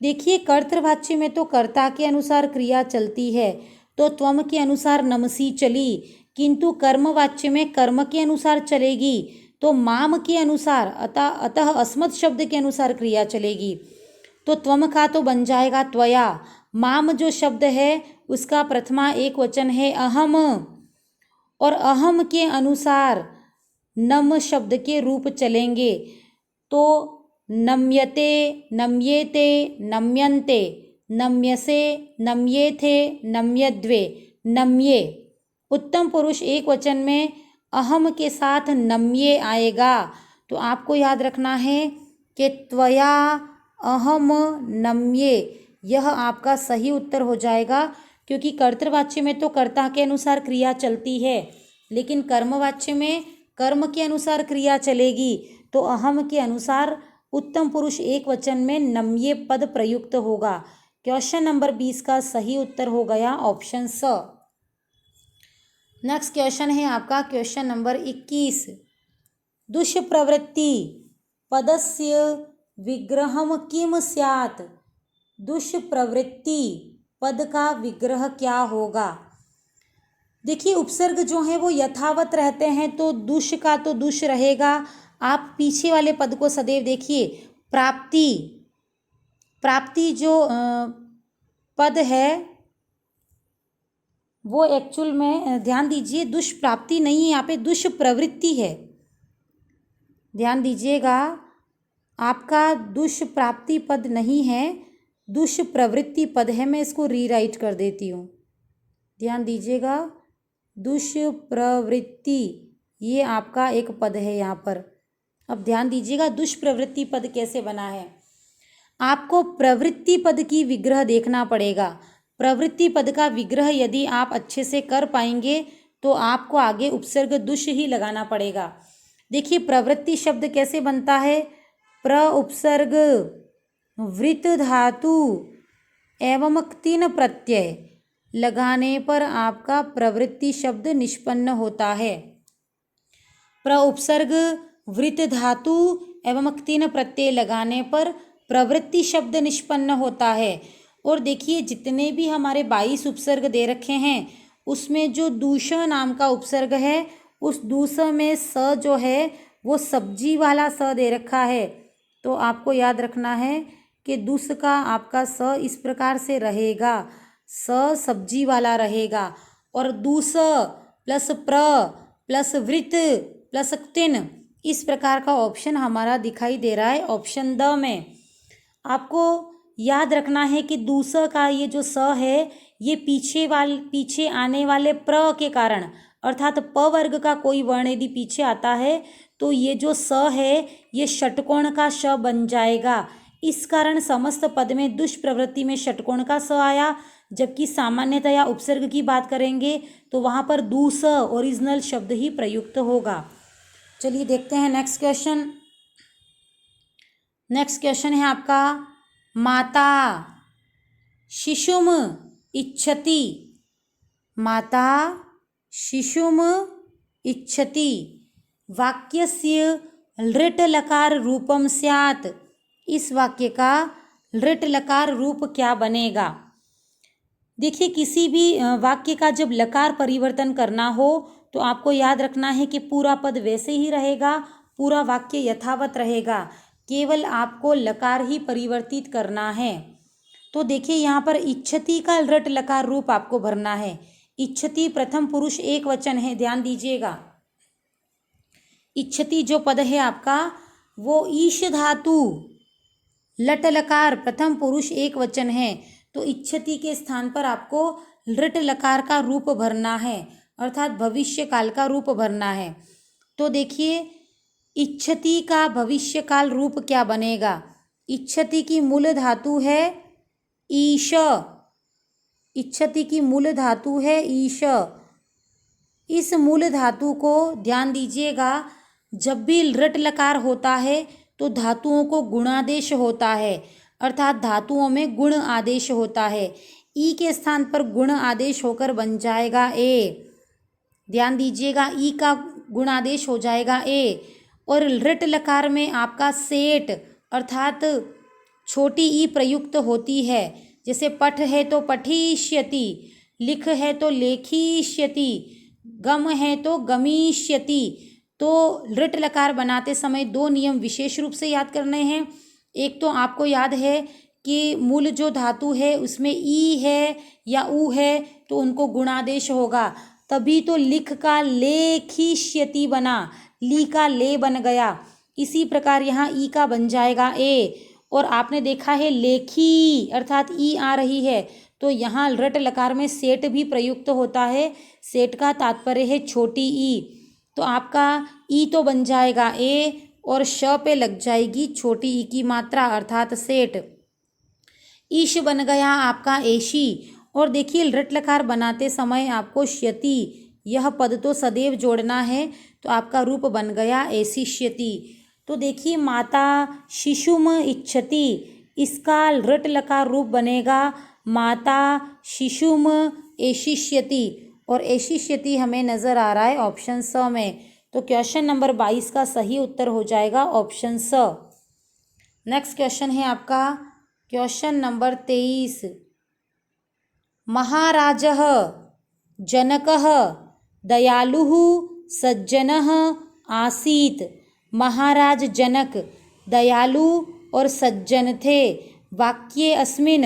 देखिए कर्तृवाच्य में तो कर्ता के अनुसार क्रिया चलती है, तो त्वम के अनुसार नमसी चली, किंतु कर्मवाच्य में कर्म के अनुसार चलेगी, तो माम के अनुसार अतः अस्मत् शब्द के अनुसार क्रिया चलेगी। तो त्वम का तो बन जाएगा त्वया, माम जो शब्द है उसका प्रथमा एक वचन है अहम, और अहम के अनुसार नम शब्द के रूप चलेंगे। तो नम्यते, नम्येते, नम्यन्ते, नम्यसे, नम्येथे, नम्यद्वे, नम्ये। उत्तम पुरुष एक वचन में अहम के साथ नम्ये आएगा। तो आपको याद रखना है कि त्वया अहम नम्ये, यह आपका सही उत्तर हो जाएगा, क्योंकि कर्तृवाच्य में तो कर्ता के अनुसार क्रिया चलती है, लेकिन कर्मवाच्य में कर्म के अनुसार क्रिया चलेगी। तो अहम के अनुसार उत्तम पुरुष एक वचन में नम्ये पद प्रयुक्त होगा। क्वेश्चन नंबर 20 का सही उत्तर हो गया ऑप्शन स। नेक्स्ट क्वेश्चन है आपका क्वेश्चन नंबर 21। दुष्प्रवृत्ति पदस्य विग्रहम किम स्यात्। दुष्प्रवृत्ति पद का विग्रह क्या होगा। देखिए उपसर्ग जो है वो यथावत रहते हैं, तो दुष का तो दुष रहेगा। आप पीछे वाले पद को सदैव देखिए, प्राप्ति, प्राप्ति जो पद है वो एक्चुअल में ध्यान दीजिए दुष्प्राप्ति नहीं है, यहाँ पे दुष्प्रवृत्ति है। ध्यान दीजिएगा, आपका दुष्प्राप्ति पद नहीं है, दुष्प्रवृत्ति पद है। मैं इसको रीराइट कर देती हूँ, ध्यान दीजिएगा, दुष्प्रवृत्ति ये आपका एक पद है यहाँ पर। अब ध्यान दीजिएगा दुष्प्रवृत्ति पद कैसे बना है। आपको प्रवृत्ति पद की विग्रह देखना पड़ेगा। प्रवृत्ति पद का विग्रह यदि आप अच्छे से कर पाएंगे तो आपको आगे उपसर्ग दुष ही लगाना पड़ेगा। देखिए प्रवृत्ति शब्द कैसे बनता है, प्र उपसर्ग वृत धातु एवं क्तिन प्रत्यय लगाने पर आपका प्रवृत्ति शब्द निष्पन्न होता है। प्र उपसर्ग वृत धातु एवं क्तिन प्रत्यय लगाने पर प्रवृत्ति शब्द निष्पन्न होता है। और देखिए जितने भी हमारे 22 उपसर्ग दे रखे हैं उसमें जो दूष नाम का उपसर्ग है उस दूष में स जो है वो सब्जी वाला स दे रखा है। तो आपको याद रखना है कि दूष का आपका स इस प्रकार से रहेगा, स सब्जी वाला रहेगा। और दूस प्लस प्र प्लस वृत प्लस क्तिन, इस प्रकार का ऑप्शन हमारा दिखाई दे रहा है ऑप्शन द में। आपको याद रखना है कि दूसरा का ये जो स है ये पीछे आने वाले प्र के कारण, अर्थात प वर्ग का कोई वर्ण यदि पीछे आता है तो ये जो स है ये षटकोण का श बन जाएगा। इस कारण समस्त पद में दुष्प्रवृत्ति में षटकोण का स आया, जबकि सामान्यतया उपसर्ग की बात करेंगे तो वहाँ पर दूस ओरिजिनल शब्द ही प्रयुक्त होगा। चलिए देखते हैं नेक्स्ट क्वेश्चन। नेक्स्ट क्वेश्चन है आपका, माता शिशुम इच्छति, माता शिशुम इच्छति वाक्यस्य लृट लकार रूपम स्यात्, इस वाक्य का लृट लकार रूप क्या बनेगा। देखिए किसी भी वाक्य का जब लकार परिवर्तन करना हो तो आपको याद रखना है कि पूरा पद वैसे ही रहेगा, पूरा वाक्य यथावत रहेगा, केवल आपको लकार ही परिवर्तित करना है। तो देखिए यहाँ पर इच्छति का लृट लकार रूप आपको भरना है। इच्छति प्रथम पुरुष एक वचन है, ध्यान दीजिएगा। इच्छति जो पद है आपका वो ईश धातु लट लकार प्रथम पुरुष एक वचन है, तो इच्छति के स्थान पर आपको लृट लकार का रूप भरना है, अर्थात भविष्य काल का रूप भरना है। तो देखिए इच्छति का भविष्य काल रूप क्या बनेगा। इच्छति की मूल धातु है ईश, इच्छति की मूल धातु है ईश। इस मूल धातु को ध्यान दीजिएगा, जब भी लृट लकार होता है तो धातुओं को गुणादेश होता है, अर्थात धातुओं में गुण आदेश होता है। ई के स्थान पर गुण आदेश होकर बन जाएगा ए, ध्यान दीजिएगा, ई का गुण आदेश हो जाएगा ए। और लृट लकार में आपका सेठ अर्थात छोटी ई प्रयुक्त होती है, जैसे पठ है तो पठिष्यति, लिख है तो लेखिष्यति, गम है तो गमिष्यति। तो लृट लकार बनाते समय दो नियम विशेष रूप से याद करने हैं। एक तो आपको याद है कि मूल जो धातु है उसमें ई है या ऊ है तो उनको गुणादेश होगा, तभी तो लिख का लेखिष्यति बना, ली का ले बन गया। इसी प्रकार यहाँ ई का बन जाएगा ए। और आपने देखा है लेखी अर्थात ई आ रही है, तो यहाँ लृट लकार में सेठ भी प्रयुक्त होता है, सेठ का तात्पर्य है छोटी ई। तो आपका ई तो बन जाएगा ए और श पे लग जाएगी छोटी ई की मात्रा अर्थात सेठ। ईश बन गया आपका एशी। और देखिए लृट लकार बनाते समय आपको श्यति यह पद तो सदैव जोड़ना है, तो आपका रूप बन गया एशिष्यति। तो देखिए माता शिशुम इच्छति, इसका लृट लकार रूप बनेगा माता शिशुम एशिष्यति, और एशिष्यति हमें नज़र आ रहा है ऑप्शन स में। तो क्वेश्चन नंबर 22 का सही उत्तर हो जाएगा ऑप्शन स। नेक्स्ट क्वेश्चन है आपका क्वेश्चन नंबर 23। महाराजः जनकः दयालुः सज्जनः आसीत्, महाराज जनक दयालु और सज्जन थे। वाक्ये अस्मिन्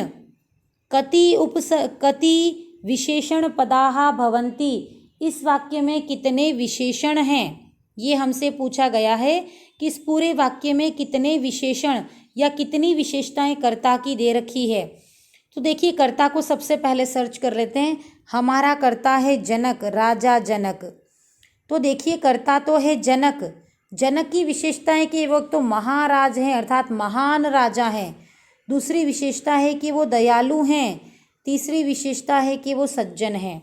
कति विशेषण पदाः भवन्ति, इस वाक्य में कितने विशेषण हैं, ये हमसे पूछा गया है कि इस पूरे वाक्य में कितने विशेषण या कितनी विशेषताएं कर्ता की दे रखी है। तो देखिए कर्ता को सबसे पहले सर्च कर लेते हैं। हमारा कर्ता है जनक, राजा जनक। तो देखिए कर्ता तो है जनक, जनक की विशेषताएं कि वो तो महाराज हैं अर्थात महान राजा हैं, दूसरी विशेषता है कि वो दयालु हैं, तीसरी विशेषता है कि वो सज्जन हैं।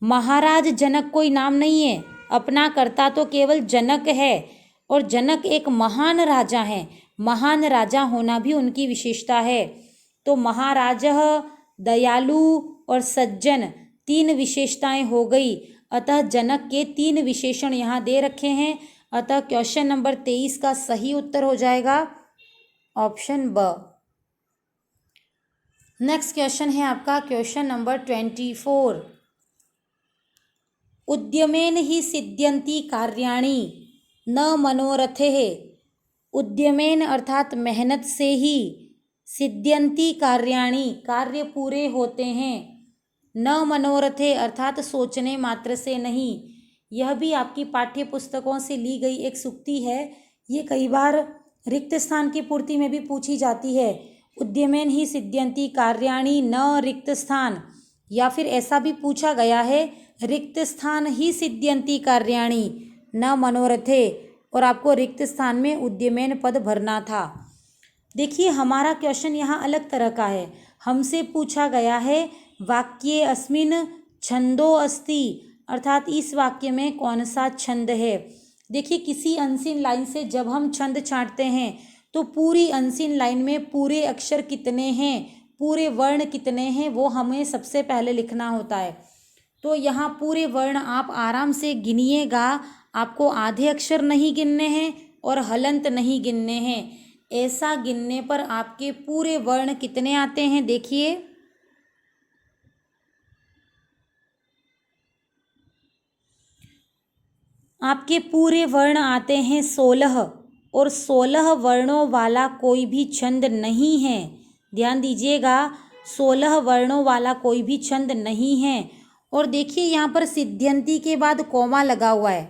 महाराज जनक कोई नाम नहीं है, अपना कर्ता तो केवल जनक है, और जनक एक महान राजा हैं, महान राजा होना भी उनकी विशेषता है। तो महाराजः, दयालु और सज्जन तीन विशेषताएं हो गई, अतः जनक के तीन विशेषण यहाँ दे रखे हैं, अतः क्वेश्चन नंबर 23 का सही उत्तर हो जाएगा ऑप्शन ब। नेक्स्ट क्वेश्चन है आपका क्वेश्चन नंबर 24। उद्यमेन ही सिद्ध्यन्ति कार्याणि न मनोरथैः। उद्यमेन अर्थात मेहनत से ही, सिद्ध्यन्ति कार्याणि कार्य पूरे होते हैं, न मनोरथे अर्थात सोचने मात्र से नहीं। यह भी आपकी पाठ्य पुस्तकों से ली गई एक सूक्ति है। ये कई बार रिक्त स्थान की पूर्ति में भी पूछी जाती है। उद्यमेन ही सिद्ध्यन्ति कार्याणि न रिक्त स्थान, या फिर ऐसा भी पूछा गया है रिक्त स्थान ही सिद्ध्यन्ति कार्याणि न मनोरथे, और आपको रिक्त स्थान में उद्यमेन पद भरना था। देखिए हमारा क्वेश्चन यहाँ अलग तरह का है। हमसे पूछा गया है वाक्ये अस्मिन छंदो अस्ति, अर्थात इस वाक्य में कौन सा छंद है। देखिए किसी अनसीन लाइन से जब हम छंद छांटते हैं तो पूरी अनसीन लाइन में पूरे अक्षर कितने हैं, पूरे वर्ण कितने हैं, वो हमें सबसे पहले लिखना होता है। तो यहाँ पूरे वर्ण आप आराम से गिनिएगा, आपको आधे अक्षर नहीं गिनने हैं और हलंत नहीं गिनने हैं। ऐसा गिनने पर आपके पूरे वर्ण कितने आते हैं, देखिए आपके पूरे वर्ण आते हैं 16, और 16 वर्णों वाला कोई भी छंद नहीं है। ध्यान दीजिएगा, 16 वर्णों वाला कोई भी छंद नहीं है। और देखिए यहाँ पर सिद्ध्यन्ति के बाद कॉमा लगा हुआ है।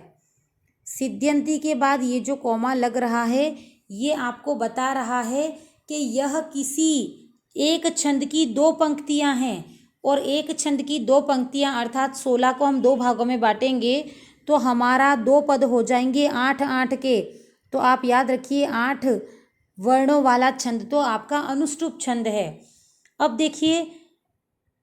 सिद्ध्यन्ति के बाद ये जो कॉमा लग रहा है ये आपको बता रहा है कि यह किसी एक छंद की दो पंक्तियां हैं, और एक छंद की दो पंक्तियां अर्थात 16 को हम दो भागों में बांटेंगे तो हमारा दो पद हो जाएंगे 8 8 के। तो आप याद रखिए 8 वर्णों वाला छंद तो आपका अनुष्टुप छंद है। अब देखिए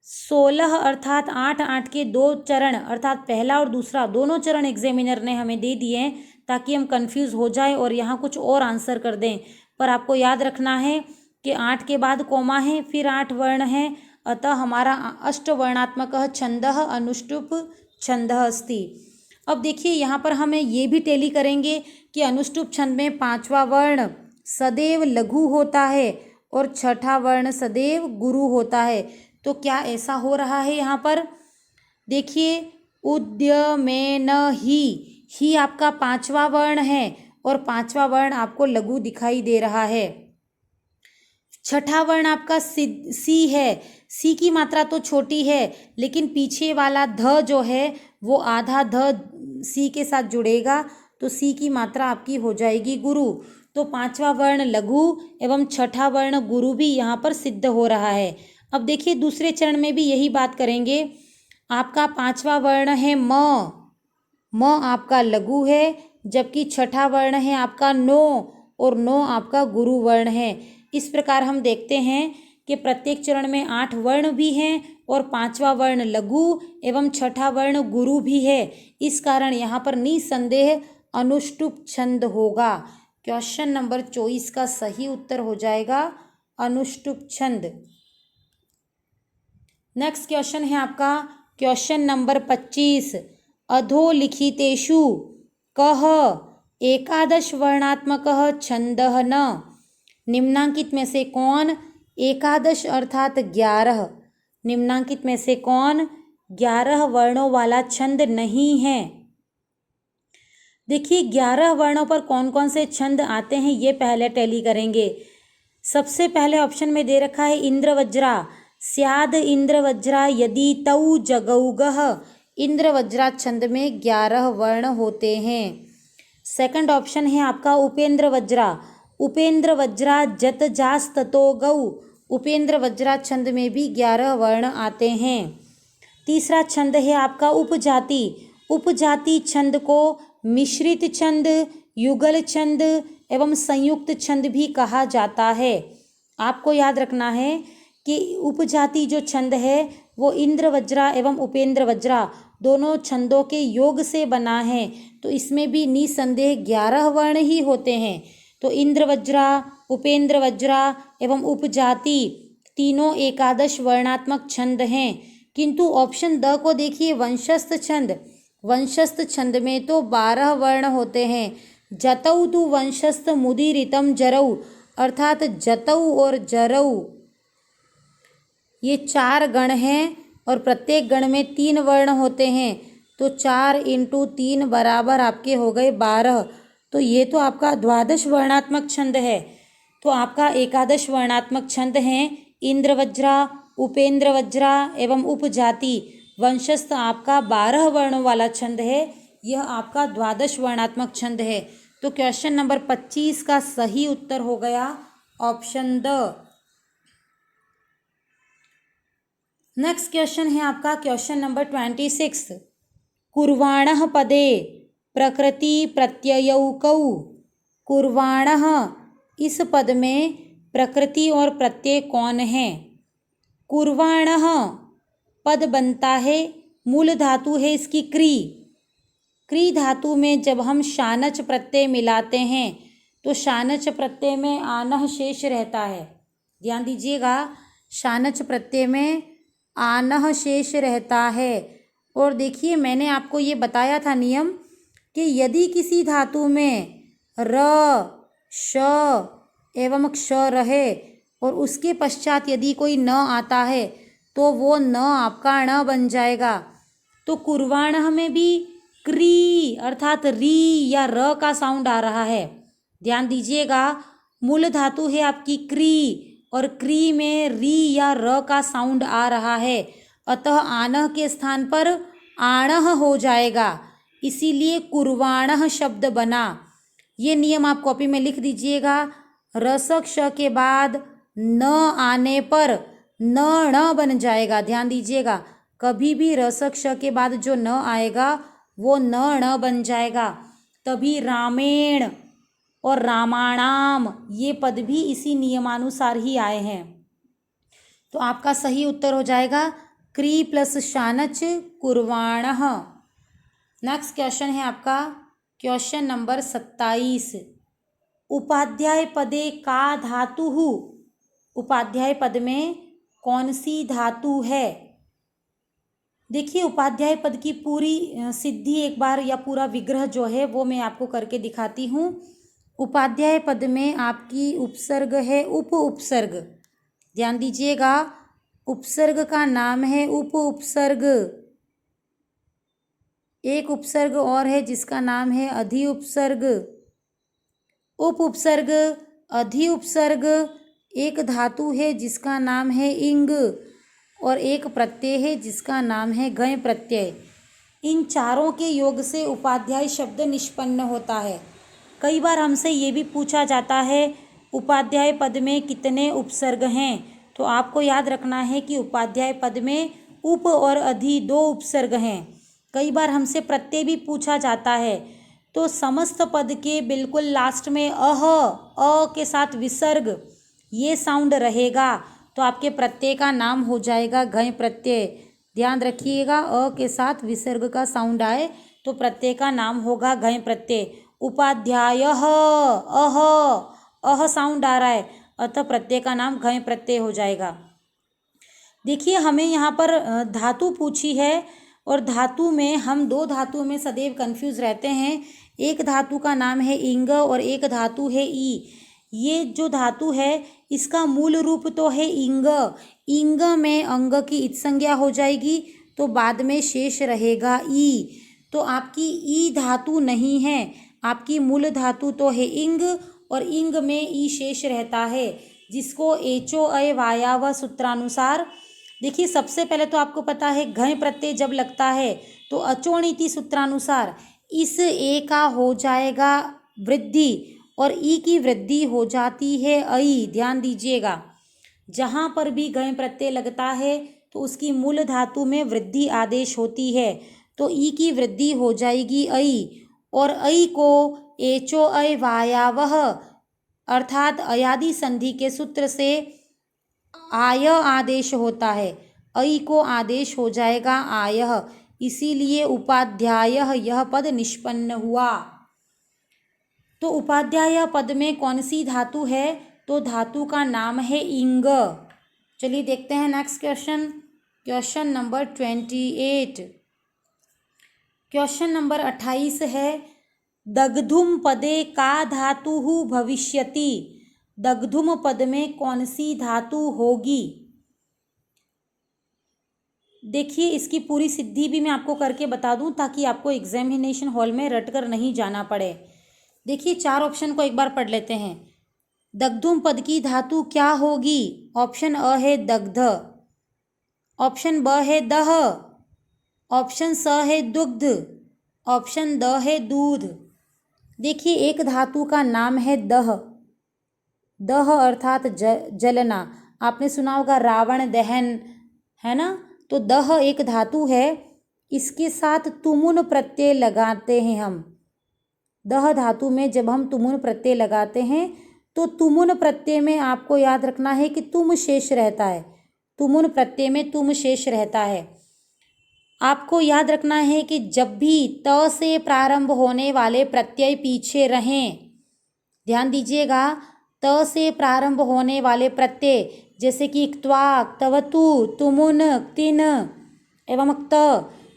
16 अर्थात 8 8 के दो चरण अर्थात पहला और दूसरा दोनों चरण एग्जामिनर ने हमें दे दिए हैं ताकि हम कंफ्यूज हो जाए और यहाँ कुछ और आंसर कर दें। पर आपको याद रखना है कि 8 के बाद कोमा है, फिर 8 वर्ण हैं, अतः हमारा अष्टवर्णात्मक छंदः अनुष्टुप छंदः अस्ति। अब देखिए यहाँ पर हमें ये भी टैली करेंगे कि अनुष्टुप छंद में 5वां वर्ण सदैव लघु होता है और 6ठा वर्ण सदैव गुरु होता है। तो क्या ऐसा हो रहा है यहाँ पर, देखिए उद्यमेन ही आपका 5वां वर्ण है और 5वां वर्ण आपको लघु दिखाई दे रहा है। 6ठा वर्ण आपका सी है। सी की मात्रा तो छोटी है लेकिन पीछे वाला ध जो है वो आधा ध सी के साथ जुड़ेगा तो सी की मात्रा आपकी हो जाएगी गुरु। तो 5वां वर्ण लघु एवं 6ठा वर्ण गुरु भी यहाँ पर सिद्ध हो रहा है। अब देखिए दूसरे चरण में भी यही बात करेंगे। आपका 5वां वर्ण है म आपका लघु है, जबकि 6ठा वर्ण है आपका नो, और नो आपका गुरु वर्ण है। इस प्रकार हम देखते हैं कि प्रत्येक चरण में 8 वर्ण भी हैं और 5वां वर्ण लघु एवं 6ठा वर्ण गुरु भी है। इस कारण यहाँ पर निसंदेह अनुष्टुप छंद होगा। क्वेश्चन नंबर 24 का सही उत्तर हो जाएगा अनुष्टुप छंद। नेक्स्ट क्वेश्चन है आपका क्वेश्चन नंबर 25। अधोलिखितेषु कः एकादश वर्णात्मकः छंदः न। निम्नांकित में से कौन एकादश अर्थात 11, निम्नांकित में से कौन 11 वर्णों वाला छंद नहीं है। देखिए 11 वर्णों पर कौन कौन से छंद आते हैं ये पहले टैली करेंगे। सबसे पहले ऑप्शन में दे रखा है इंद्रवज्रा, स्याद इंद्रवज्रा यदि तौ जगौगः। इंद्रवज्रा छंद में 11 वर्ण होते हैं। सेकंड ऑप्शन है आपका उपेंद्र वज्रा, उपेंद्र वज्रा जत जास ततो गौ। उपेंद्र वज्रा छंद में भी 11 वर्ण आते हैं। तीसरा छंद है आपका उपजाति, उपजाति छंद को मिश्रित छंद, युगल छंद एवं संयुक्त छंद भी कहा जाता है। आपको याद रखना है कि उपजाति जो छंद है वो इंद्र वज्रा एवं उपेंद्र वज्रा दोनों छंदों के योग से बना है, तो इसमें भी निसंदेह 11 वर्ण ही होते हैं। तो इंद्र वज्रा, उपेंद्र वज्रा एवं उपजाति तीनों एकादश वर्णात्मक छंद हैं। किंतु ऑप्शन द को देखिए वंशस्थ छंद, वंशस्थ छंद में तो 12 वर्ण होते हैं। जतौ तु वंशस्थ मुदीरितम जरौ, अर्थात जतौ और जरौ ये 4 गण हैं और प्रत्येक गण में 3 वर्ण होते हैं, तो 4 × 3 बराबर आपके हो गए 12। तो ये तो आपका द्वादश वर्णात्मक छंद है। तो आपका एकादश वर्णात्मक छंद हैं इंद्रवज्रा, उपेंद्रवज्रा एवं उपजाति। वंशस्थ आपका 12 वर्णों वाला छंद है, यह आपका द्वादश वर्णात्मक छंद है। तो क्वेश्चन नंबर 25 का सही उत्तर हो गया ऑप्शन द। नेक्स्ट क्वेश्चन है आपका क्वेश्चन नंबर 26। कुर्वाणः पदे प्रकृति प्रत्ययौकौ। कुर्वाणः इस पद में प्रकृति और प्रत्यय कौन है? कुर्वाणः पद बनता है, मूल धातु है इसकी क्री। क्री धातु में जब हम शानच प्रत्यय मिलाते हैं तो शानच प्रत्यय में आनह शेष रहता है। ध्यान दीजिएगा, शानच प्रत्यय में आनह शेष रहता है। और देखिए, मैंने आपको ये बताया था नियम कि यदि किसी धातु में र, श एवं क्ष रहे और उसके पश्चात यदि कोई न आता है तो वो न आपका ण बन जाएगा। तो कुर्वाणः में भी क्री अर्थात री या र का साउंड आ रहा है। ध्यान दीजिएगा, मूल धातु है आपकी क्री और क्री में री या र का साउंड आ रहा है, अतः आनह के स्थान पर आणह हो जाएगा, इसीलिए कुर्वाणः शब्द बना। ये नियम आप कॉपी में लिख दीजिएगा। रसक श के बाद न आने पर न ण बन जाएगा। ध्यान दीजिएगा, कभी भी रसक श के बाद जो न आएगा वो न ण बन जाएगा। तभी रामेण और रामाणाम ये पद भी इसी नियमानुसार ही आए हैं। तो आपका सही उत्तर हो जाएगा क्री प्लस शानच कुर्वाणः। नेक्स्ट क्वेश्चन है आपका क्वेश्चन नंबर 27। उपाध्याय पदे का धातुः। उपाध्याय पद में कौन सी धातु है? देखिए, उपाध्याय पद की पूरी सिद्धि एक बार या पूरा विग्रह जो है वो मैं आपको करके दिखाती हूँ। उपाध्याय पद में आपकी उपसर्ग है उप उपसर्ग। ध्यान दीजिएगा, उपसर्ग का नाम है उप उपसर्ग। एक उपसर्ग और है जिसका नाम है अधि उपसर्ग। उप उपसर्ग, अधि उपसर्ग, एक धातु है जिसका नाम है इंग और एक प्रत्यय है जिसका नाम है गय प्रत्यय। इन चारों के योग से उपाध्याय शब्द निष्पन्न होता है। कई बार हमसे ये भी पूछा जाता है उपाध्याय पद में कितने उपसर्ग हैं, तो आपको याद रखना है कि उपाध्याय पद में उप और अधि 2 उपसर्ग हैं। कई बार हमसे प्रत्यय भी पूछा जाता है, तो समस्त पद के बिल्कुल लास्ट में अ के साथ विसर्ग ये साउंड रहेगा, तो आपके प्रत्यय का नाम हो जाएगा घय प्रत्यय। ध्यान रखिएगा, अ के साथ विसर्ग का साउंड आए तो प्रत्यय का नाम होगा घय प्रत्यय। उपाध्यायः, अह साउंड आ रहा है, अतः प्रत्यय का नाम घय प्रत्यय हो जाएगा। देखिए, हमें यहाँ पर धातु पूछी है और धातु में हम 2 धातुओं में सदैव कंफ्यूज रहते हैं। एक धातु का नाम है इंग और एक धातु है ई। ये जो धातु है इसका मूल रूप तो है इंग। इंग में अंग की इत संज्ञा हो जाएगी तो बाद में शेष रहेगा ई। तो आपकी ई धातु नहीं है, आपकी मूल धातु तो है इंग और इंग में ई शेष रहता है, जिसको एचो अय वायाव सूत्रानुसार। देखिए, सबसे पहले तो आपको पता है घय प्रत्यय जब लगता है तो अचोणिति सूत्रानुसार इस ए का हो जाएगा वृद्धि और ई की वृद्धि हो जाती है अई। ध्यान दीजिएगा, जहाँ पर भी घय प्रत्यय लगता है तो उसकी मूल धातु में वृद्धि आदेश होती है, तो ई की वृद्धि हो जाएगी अई और अई को एचो अय वायावह अर्थात अयादि संधि के सूत्र से आय आदेश होता है, अई को आदेश हो जाएगा आयः, इसीलिए उपाध्याय यह पद निष्पन्न हुआ। तो उपाध्याय पद में कौन सी धातु है? तो धातु का नाम है इंग। चलिए देखते हैं next question, question number 28। Question number 28 है दग्धुम पदे का धातुः भविष्यति। दग्धुम पद में कौन सी धातु होगी? देखिए इसकी पूरी सिद्धि भी मैं आपको करके बता दूं ताकि आपको एग्जामिनेशन हॉल में रट कर नहीं जाना पड़े। देखिए 4 ऑप्शन को एक बार पढ़ लेते हैं। दग्धुम पद की धातु क्या होगी? ऑप्शन अ है दग्ध, ऑप्शन ब है दह, ऑप्शन स है दुग्ध, ऑप्शन द है दूध। देखिए एक धातु का नाम है दह। दह अर्थात जलना। आपने सुना होगा रावण दहन, है ना। तो दह एक धातु है, इसके साथ तुमुन प्रत्यय लगाते हैं हम। दह धातु में जब हम तुमुन प्रत्यय लगाते हैं तो तुमुन प्रत्यय में आपको याद रखना है कि तुम शेष रहता है। तुमुन प्रत्यय में तुम शेष रहता है। आपको याद रखना है कि जब भी त से प्रारंभ होने वाले प्रत्यय पीछे रहें, ध्यान दीजिएगा, त से प्रारंभ होने वाले प्रत्यय जैसे कि क्त्वा, क्तवतु, तुमुन, क्तिन एवं क्त,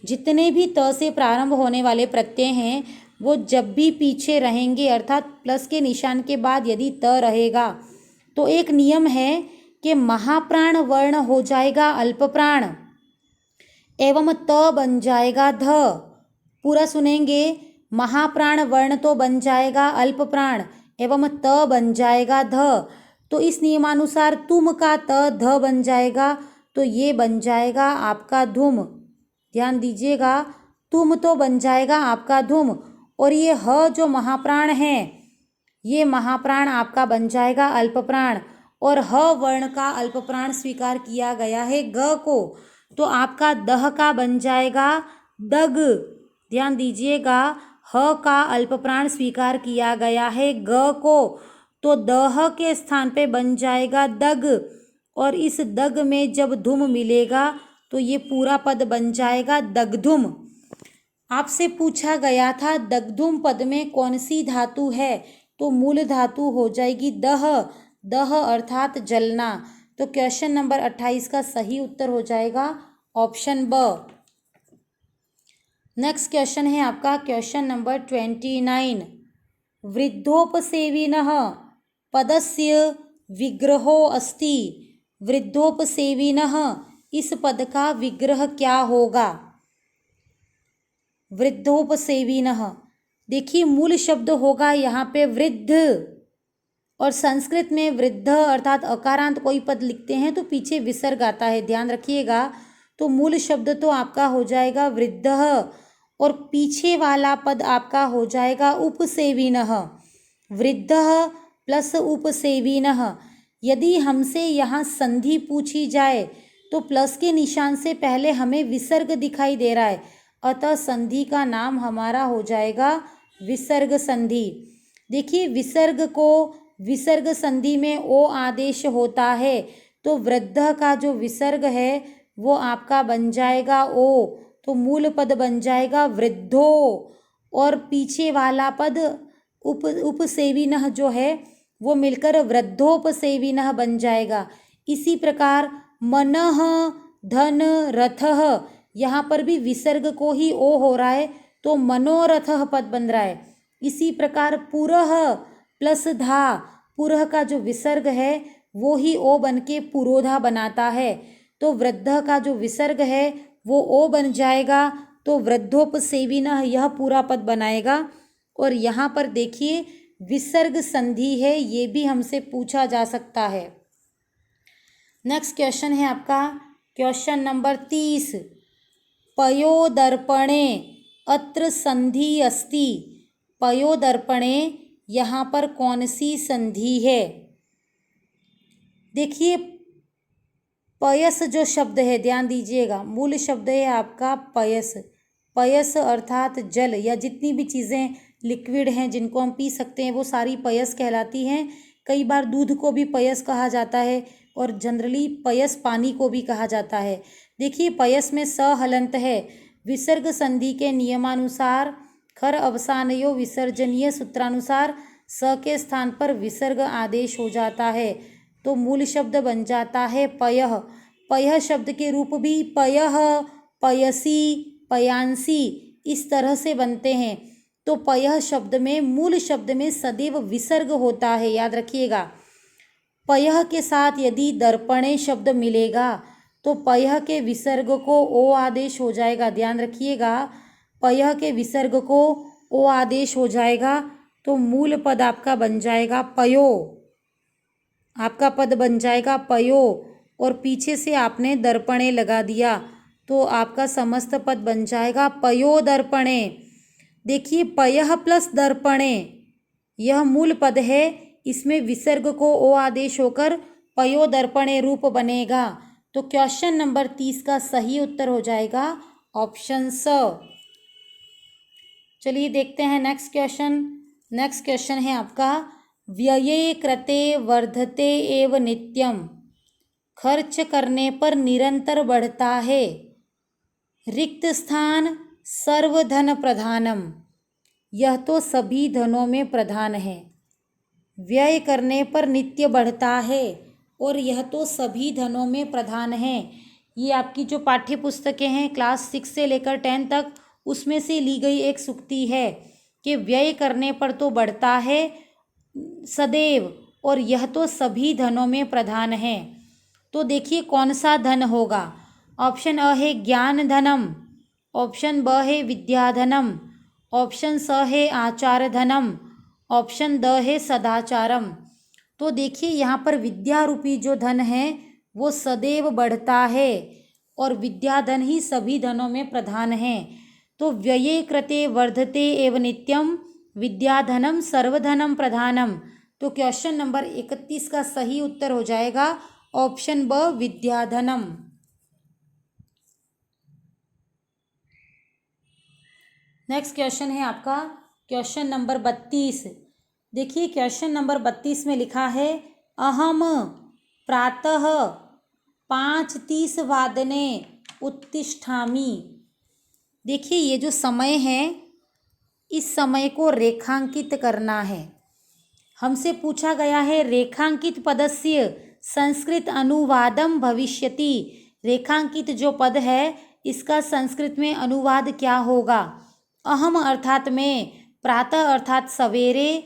जितने भी त से प्रारंभ होने वाले प्रत्यय हैं वो जब भी पीछे रहेंगे अर्थात प्लस के निशान के बाद यदि त रहेगा तो एक नियम है कि महाप्राण वर्ण हो जाएगा अल्पप्राण एवं त बन जाएगा ध। पूरा सुनेंगे, महाप्राण वर्ण तो बन जाएगा अल्पप्राण एवं त बन जाएगा ध। तो इस नियमानुसार तुम का त ध बन जाएगा तो ये बन जाएगा आपका धूम। ध्यान दीजिएगा, तुम तो बन जाएगा आपका धूम और ये ह जो महाप्राण है ये महाप्राण आपका बन जाएगा अल्पप्राण और ह वर्ण का अल्पप्राण स्वीकार किया गया है ग को, तो आपका दह का बन जाएगा दग। ध्यान दीजिएगा, ह का अल्पप्राण स्वीकार किया गया है ग को, तो दह के स्थान पे बन जाएगा दग और इस दग में जब धुम मिलेगा तो ये पूरा पद बन जाएगा दग्धुम। आपसे पूछा गया था दग्धुम पद में कौन सी धातु है, तो मूल धातु हो जाएगी दह। दह अर्थात जलना। तो क्वेश्चन नंबर 28 का सही उत्तर हो जाएगा ऑप्शन ब। नेक्स्ट क्वेश्चन है आपका क्वेश्चन नंबर 29। वृद्धोपसेविनः पदस्य विग्रहो अस्ति। वृद्धोपसेविनः इस पद का विग्रह क्या होगा? वृद्धोपसेविनः, देखिए मूल शब्द होगा यहाँ पे वृद्ध और संस्कृत में वृद्ध अर्थात अकारांत कोई पद लिखते हैं तो पीछे विसर्ग आता है, ध्यान रखिएगा। तो मूल शब्द तो आपका हो जाएगा वृद्ध और पीछे वाला पद आपका हो जाएगा उपसेविनः। वृद्ध प्लस उपसेविनः। यदि हमसे यहाँ संधि पूछी जाए तो प्लस के निशान से पहले हमें विसर्ग दिखाई दे रहा है, अतः संधि का नाम हमारा हो जाएगा विसर्ग संधि। देखिए विसर्ग को विसर्ग संधि में ओ आदेश होता है तो वृद्ध का जो विसर्ग है वो आपका बन जाएगा ओ, तो मूल पद बन जाएगा वृद्धो और पीछे वाला पद उपसेविनः जो है वो मिलकर वृद्धोपसेविनः बन जाएगा। इसी प्रकार मनः, धन, रथः, यहाँ पर भी विसर्ग को ही ओ हो रहा है तो मनोरथः पद बन रहा है। इसी प्रकार पुरः प्लस धा, पुरः का जो विसर्ग है वो ही ओ बन के पुरोधा बनाता है, तो वृद्ध का जो विसर्ग है वो ओ बन जाएगा तो वृद्धोपसेविनः यह पूरा पद बनाएगा। और यहाँ पर देखिए विसर्ग संधि है, ये भी हमसे पूछा जा सकता है। नेक्स्ट क्वेश्चन है आपका क्वेश्चन नंबर 30। पयोदर्पणे अत्र संधि अस्ति। पयोदर्पणे यहाँ पर कौन सी संधि है? देखिए पयस जो शब्द है, ध्यान दीजिएगा, मूल शब्द है आपका पयस। पयस अर्थात जल या जितनी भी चीज़ें लिक्विड हैं जिनको हम पी सकते हैं वो सारी पयस कहलाती हैं। कई बार दूध को भी पयस कहा जाता है और जनरली पयस पानी को भी कहा जाता है। देखिए पयस में स हलंत है। विसर्ग संधि के नियमानुसार खर अवसानयो विसर्जनीय सूत्रानुसार स के स्थान पर विसर्ग आदेश हो जाता है तो मूल शब्द बन जाता है पयः। पयः शब्द के रूप भी पयः, पयसी, पयांसी इस तरह से बनते हैं। तो पयः शब्द में मूल शब्द में सदैव विसर्ग होता है, याद रखिएगा। पयः के साथ यदि दर्पणे शब्द मिलेगा तो पयः के विसर्ग को ओ आदेश हो जाएगा। ध्यान रखिएगा, पयः के विसर्ग को ओ आदेश हो जाएगा तो मूल पद आपका बन जाएगा पयो। आपका पद बन जाएगा पयो और पीछे से आपने दर्पणे लगा दिया तो आपका समस्त पद बन जाएगा पयो दर्पणे। देखिए, पयः प्लस दर्पणे यह मूल पद है, इसमें विसर्ग को ओ आदेश होकर पयो दर्पणे रूप बनेगा। तो क्वेश्चन नंबर 30 का सही उत्तर हो जाएगा ऑप्शन स। चलिए देखते हैं नेक्स्ट क्वेश्चन। नेक्स्ट क्वेश्चन है आपका, व्यये कृते वर्धते एव नित्यम, खर्च करने पर निरंतर बढ़ता है, रिक्त स्थान सर्वधन प्रधानम। यह तो सभी धनों में प्रधान है। व्यय करने पर नित्य बढ़ता है और यह तो सभी धनों में प्रधान है। ये आपकी जो पाठ्य पुस्तकें हैं क्लास 6 से लेकर 10 तक, उसमें से ली गई एक सूक्ति है कि व्यय करने पर तो बढ़ता है सदैव और यह तो सभी धनों में प्रधान है। तो देखिए कौन सा धन होगा। ऑप्शन अ है ज्ञान धनम, ऑप्शन ब है विद्याधनम, ऑप्शन स है आचार धनम, ऑप्शन द है सदाचारम। तो देखिए यहाँ पर विद्या रूपी जो धन है वो सदैव बढ़ता है और विद्याधन ही सभी धनों में प्रधान है। तो व्यये कृते वर्धते एव नित्यम, विद्याधनम सर्वधनम प्रधानम। तो क्वेश्चन नंबर 31 का सही उत्तर हो जाएगा ऑप्शन ब विद्याधनम। नेक्स्ट क्वेश्चन है आपका क्वेश्चन नंबर 32। देखिए क्वेश्चन नंबर 32 में लिखा है, अहम प्रातः 5:30 वादने उत्तिष्ठामि। देखिए ये जो समय है इस समय को रेखांकित करना है। हमसे पूछा गया है रेखांकित पदस्य संस्कृत अनुवादम भविष्यति। रेखांकित जो पद है इसका संस्कृत में अनुवाद क्या होगा। अहम अर्थात में, प्रातः अर्थात सवेरे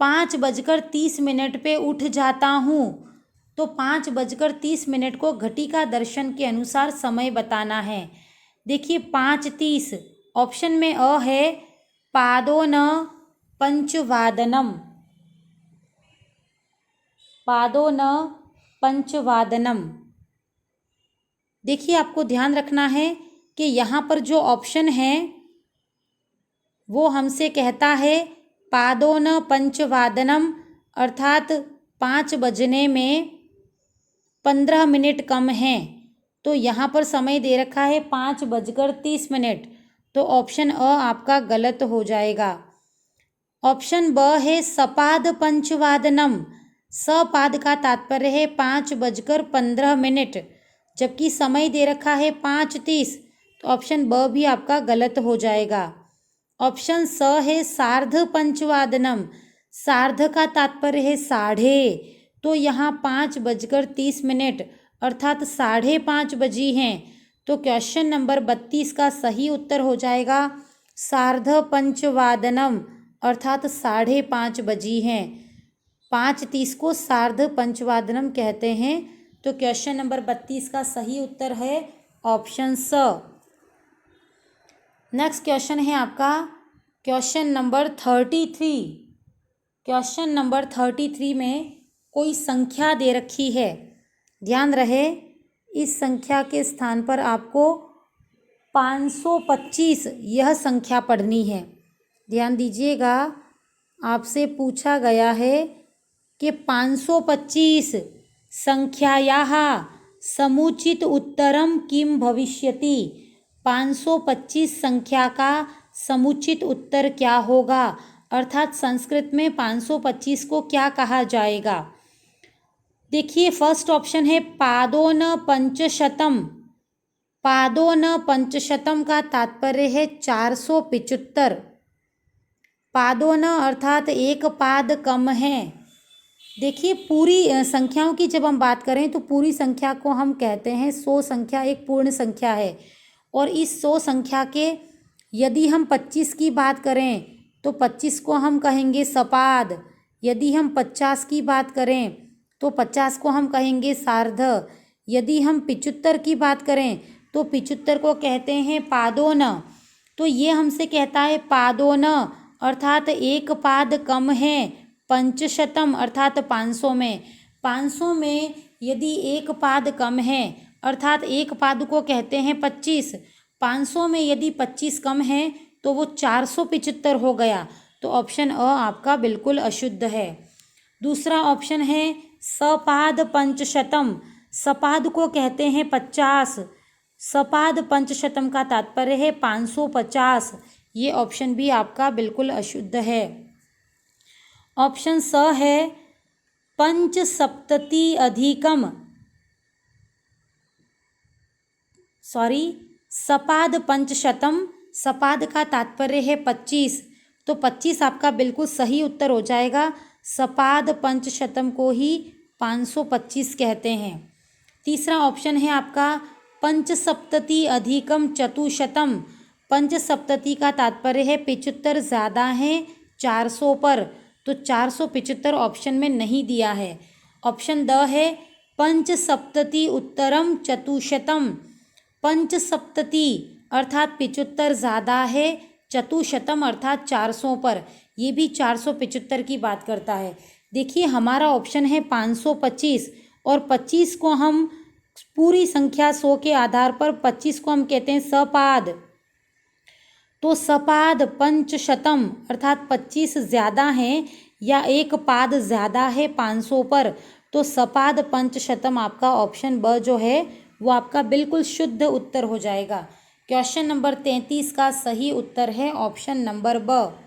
5:30 पे उठ जाता हूँ। तो 5:30 को घटिका दर्शन के अनुसार समय बताना है। देखिए 5:30 ऑप्शन में अ है पादोन पंचवादनम, पादोन पंचवादनम। देखिए आपको ध्यान रखना है कि यहाँ पर जो ऑप्शन है वो हमसे कहता है पादोन पंचवादनम अर्थात 5 बजने में 15 मिनट कम हैं। तो यहाँ पर समय दे रखा है 5:30। तो ऑप्शन अ आपका गलत हो जाएगा। ऑप्शन ब है सपाद पंचवादनम। सपाद का तात्पर्य है 5:15, जबकि समय दे रखा है 5:30। तो ऑप्शन ब भी आपका गलत हो जाएगा। ऑप्शन स है सार्ध पंचवादनम। सार्ध का तात्पर्य है साढ़े। तो यहाँ 5:30 अर्थात 5:30 बजी हैं। तो क्वेश्चन नंबर 32 का सही उत्तर हो जाएगा सार्ध पंचवादनम अर्थात 5:30 बजी हैं। 5:30 को सार्ध पंचवादनम कहते हैं। तो क्वेश्चन नंबर 32 का सही उत्तर है ऑप्शन स। नेक्स्ट क्वेश्चन है आपका क्वेश्चन नंबर 33। क्वेश्चन नंबर 33 में कोई संख्या दे रखी है। ध्यान रहे इस संख्या के स्थान पर आपको 525 यह संख्या पढ़नी है। ध्यान दीजिएगा, आपसे पूछा गया है कि 525 संख्यायाः समुचित उत्तरम किम भविष्यति। 525 संख्या का समुचित उत्तर क्या होगा, अर्थात संस्कृत में 525 को क्या कहा जाएगा। देखिए फर्स्ट ऑप्शन है पादोन पंचशतम। पादोन पंचशतम का तात्पर्य है 475। पादोन अर्थात एक पाद कम है। देखिए पूरी संख्याओं की जब हम बात करें तो पूरी संख्या को हम कहते हैं 100 संख्या एक पूर्ण संख्या है। और इस 100 संख्या के यदि हम 25 की बात करें तो 25 को हम कहेंगे सपाद। यदि हम 50 की बात करें तो 50 को हम कहेंगे सार्ध। यदि हम 75 की बात करें तो 75 को कहते हैं पादोन। तो ये हमसे कहता है पादोन अर्थात एक पाद कम है पंचशतम अर्थात 500 में। 500 में यदि एक पाद कम है अर्थात एक पाद को कहते हैं 25। 500 में यदि 25 कम है तो वो 475 हो गया। तो ऑप्शन अ आपका बिल्कुल अशुद्ध है। दूसरा ऑप्शन है सपाद पंचशतम। सपाद को कहते हैं 50। सपाद पंचशतम का तात्पर्य है 550। ये ऑप्शन भी आपका बिल्कुल अशुद्ध है। ऑप्शन स है पंचसप्तति अधिकम सपाद पंचशतम। सपाद का तात्पर्य है 25। तो 25 आपका बिल्कुल सही उत्तर हो जाएगा। सपाद पंचशतम को ही 525 कहते हैं। तीसरा ऑप्शन है आपका पंचसप्तति अधिकम चतुशतम। पंचसप्तति का तात्पर्य है 75 ज़्यादा है 400 पर। तो 475 ऑप्शन में नहीं दिया है। ऑप्शन द है पंचसप्तति उत्तरम चतुशतम। पंचसप्तति अर्थात 75 ज़्यादा है, चतुशतम अर्थात 400 पर। ये भी 475 की बात करता है। देखिए हमारा ऑप्शन है 525 और 25 को हम पूरी संख्या 100 के आधार पर 25 को हम कहते हैं सपाद। तो सपाद पंचशतम अर्थात 25 ज़्यादा है या एक पाद ज़्यादा है 500 पर। तो सपाद पंचशतम आपका ऑप्शन ब जो है वो आपका बिल्कुल शुद्ध उत्तर हो जाएगा। क्वेश्चन नंबर 33 का सही उत्तर है ऑप्शन नंबर ब।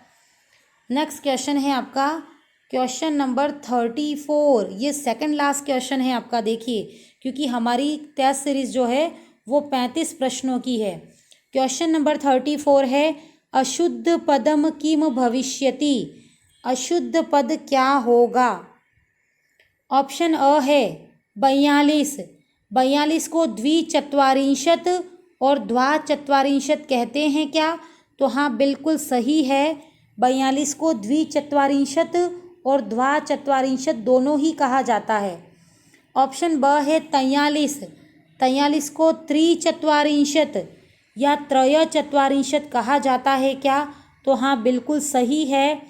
नेक्स्ट क्वेश्चन है आपका क्वेश्चन नंबर 34। ये सेकंड लास्ट क्वेश्चन है आपका। देखिए क्योंकि हमारी टेस्ट सीरीज जो है वो 35 प्रश्नों की है। क्वेश्चन नंबर 34 है अशुद्ध पदम किम भविष्यति। अशुद्ध पद क्या होगा। ऑप्शन अ है 42। 42 को द्विचत्वारिंशत और द्वाचत्वारिंशत कहते हैं क्या। तो हाँ बिल्कुल सही है। 42 को द्विचत्वारिंशत और द्वाचत्वारिंशत दोनों ही कहा जाता है। ऑप्शन ब है 43। 43 को त्रिचत्वारिंशत या त्रयचत्वारिंशत कहा जाता है क्या। तो हाँ बिल्कुल सही है।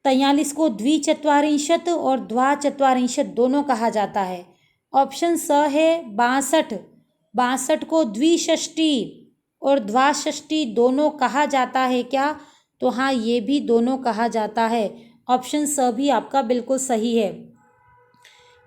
43 को द्विचत्वारिंशत और द्वाचत्वारिंशत दोनों कहा जाता है। ऑप्शन स है 62। 62 को द्विषष्टि और द्वाषष्टि दोनों कहा जाता है क्या। तो हाँ ये भी दोनों कहा जाता है। ऑप्शन स भी आपका बिल्कुल सही है।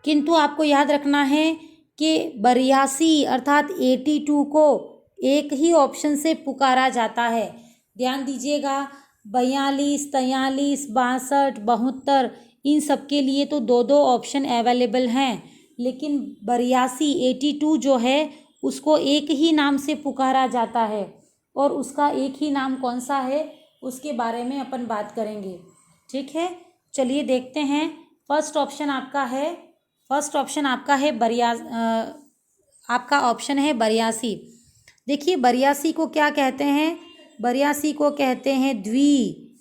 किंतु आपको याद रखना है कि 82 अर्थात 82 को एक ही ऑप्शन से पुकारा जाता है। ध्यान दीजिएगा 42, 43, 62, 72 इन सब के लिए तो दो दो ऑप्शन अवेलेबल हैं। लेकिन 82 जो है उसको एक ही नाम से पुकारा जाता है और उसका एक ही नाम कौन सा है उसके बारे में अपन बात करेंगे। ठीक है चलिए देखते हैं। फर्स्ट ऑप्शन आपका है आपका ऑप्शन है 82। देखिए 82 को क्या कहते हैं। 82 को कहते हैं द्वि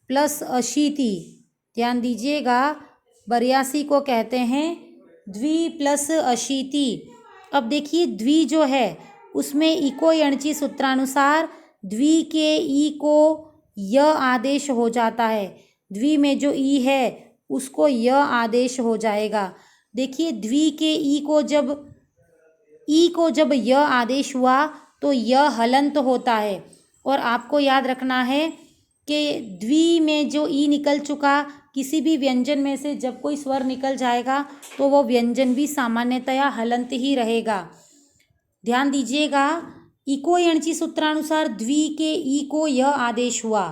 प्लस अशीति। ध्यान दीजिएगा 82 को कहते हैं द्वि प्लस अशीति। अब देखिए द्वि जो है उसमें इको यणची सूत्रानुसार द्वि के ई को य आदेश हो जाता है। द्वि में जो ई है उसको य आदेश हो जाएगा। देखिए द्वि के ई को जब य आदेश हुआ तो य हलंत होता है। और आपको याद रखना है कि द्वि में जो ई निकल चुका किसी भी व्यंजन में से जब कोई स्वर निकल जाएगा तो वो व्यंजन भी सामान्यतया हलंत ही रहेगा। ध्यान दीजिएगा इको यणची सूत्रानुसार द्वि के ई को यह आदेश हुआ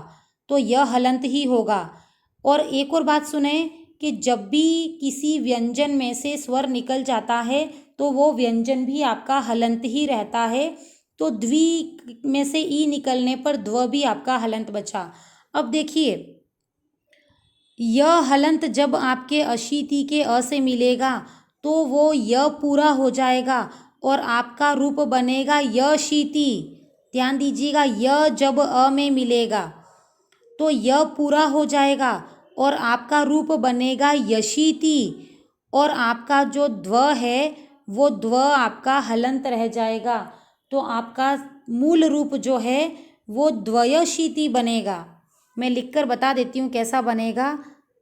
तो यह हलंत ही होगा। और एक और बात सुने कि जब भी किसी व्यंजन में से स्वर निकल जाता है तो वो व्यंजन भी आपका हलंत ही रहता है। तो द्वि में से ई निकलने पर द्व भी आपका हलंत बचा। अब देखिए यह हलंत जब आपके अशीति के अ से मिलेगा तो वो य पूरा हो जाएगा और आपका रूप बनेगा यशीति। ध्यान दीजिएगा य जब अ में मिलेगा तो य पूरा हो जाएगा और आपका रूप बनेगा यशीति। और आपका जो द्व है वो द्व आपका हलंत रह जाएगा। तो आपका मूल रूप जो है वो द्वयशीति बनेगा। मैं लिखकर बता देती हूँ कैसा बनेगा।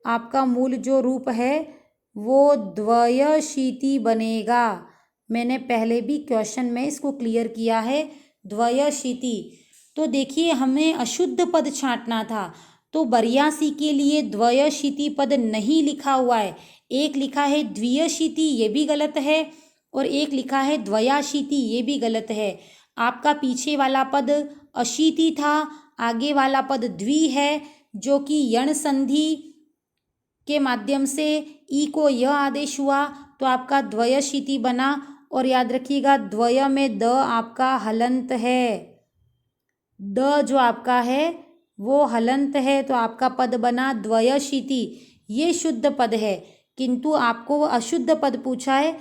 आपका मूल जो रूप है वो द्वयशीति बनेगा। मैंने पहले भी क्वेश्चन में इसको क्लियर किया है, द्वयशीति। तो देखिए हमें अशुद्ध पद छांटना था, तो बरियासी के लिए द्वयशीति पद नहीं लिखा हुआ है। एक लिखा है द्वियशीति, ये भी गलत है, और एक लिखा है द्वयाशीति, ये भी गलत है। आपका पीछे वाला पद अशीति था, आगे वाला पद द्वि है, जो कि यण संधि के माध्यम से ई को य आदेश हुआ, तो आपका द्वयशीति बना। और याद रखिएगा द्वय में द आपका हलंत है, द जो आपका है वो हलंत है, तो आपका पद बना द्वयशीति। ये शुद्ध पद है, किंतु आपको अशुद्ध पद पूछा है,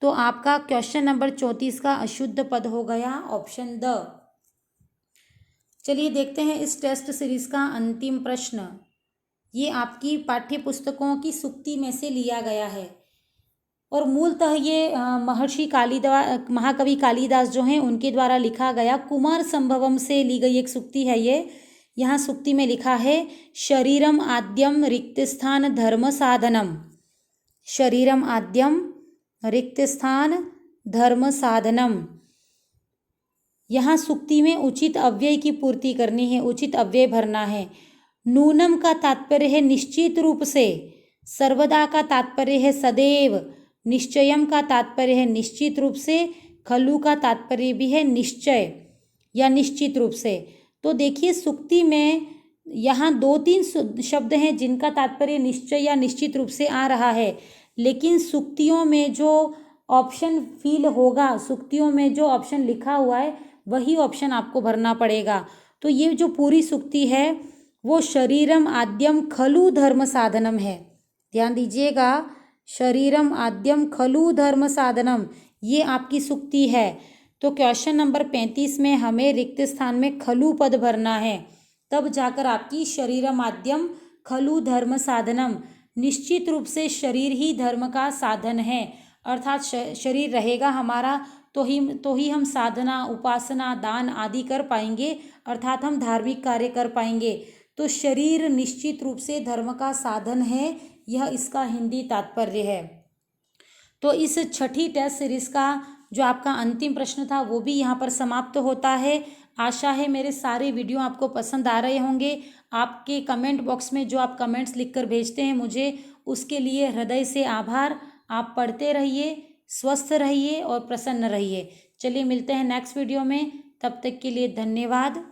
तो आपका क्वेश्चन नंबर 34 का अशुद्ध पद हो गया ऑप्शन द। चलिए देखते हैं इस टेस्ट सीरीज का अंतिम प्रश्न। ये आपकी पाठ्य पुस्तकों की सूक्ति में से लिया गया है, और मूलतः ये महर्षि कालिदास, महाकवि कालिदास जो हैं उनके द्वारा लिखा गया कुमार संभवम से ली गई एक सूक्ति है ये। यहाँ सूक्ति में लिखा है शरीरम आद्यम रिक्तस्थान धर्म साधनम। शरीरम आद्यम रिक्तस्थान धर्म साधनम। यहाँ सूक्ति में उचित अव्यय की पूर्ति करनी है, उचित अव्यय भरना है। नूनम का तात्पर्य है निश्चित रूप से, सर्वदा का तात्पर्य है सदैव, निश्चयम का तात्पर्य है निश्चित रूप से, खलु का तात्पर्य भी है निश्चय या निश्चित रूप से। तो देखिए सूक्ति में यहाँ 2-3 शब्द हैं जिनका तात्पर्य निश्चय या निश्चित रूप से आ रहा है, लेकिन सूक्तियों में जो ऑप्शन फिल होगा, सूक्तियों में जो ऑप्शन लिखा हुआ है वही ऑप्शन आपको भरना पड़ेगा। तो ये जो पूरी सूक्ति है वो शरीरम आद्यम खलु धर्म साधनम है। ध्यान दीजिएगा, शरीरम आद्यम खलु धर्म साधनम, ये आपकी सूक्ति है। तो क्वेश्चन नंबर 35 में हमें रिक्त स्थान में खलु पद भरना है, तब जाकर आपकी शरीरम आद्यम खलु धर्म साधनम। निश्चित रूप से शरीर ही धर्म का साधन है, अर्थात शरीर रहेगा हमारा तो ही हम साधना, उपासना, दान आदि कर पाएंगे, अर्थात हम धार्मिक कार्य कर पाएंगे। तो शरीर निश्चित रूप से धर्म का साधन है, यह इसका हिंदी तात्पर्य है। तो इस छठी टेस्ट सीरीज का जो आपका अंतिम प्रश्न था वो भी यहाँ पर समाप्त होता है। आशा है मेरे सारे वीडियो आपको पसंद आ रहे होंगे। आपके कमेंट बॉक्स में जो आप कमेंट्स लिखकर भेजते हैं मुझे, उसके लिए हृदय से आभार। आप पढ़ते रहिए, स्वस्थ रहिए और प्रसन्न रहिए। चलिए मिलते हैं नेक्स्ट वीडियो में, तब तक के लिए धन्यवाद।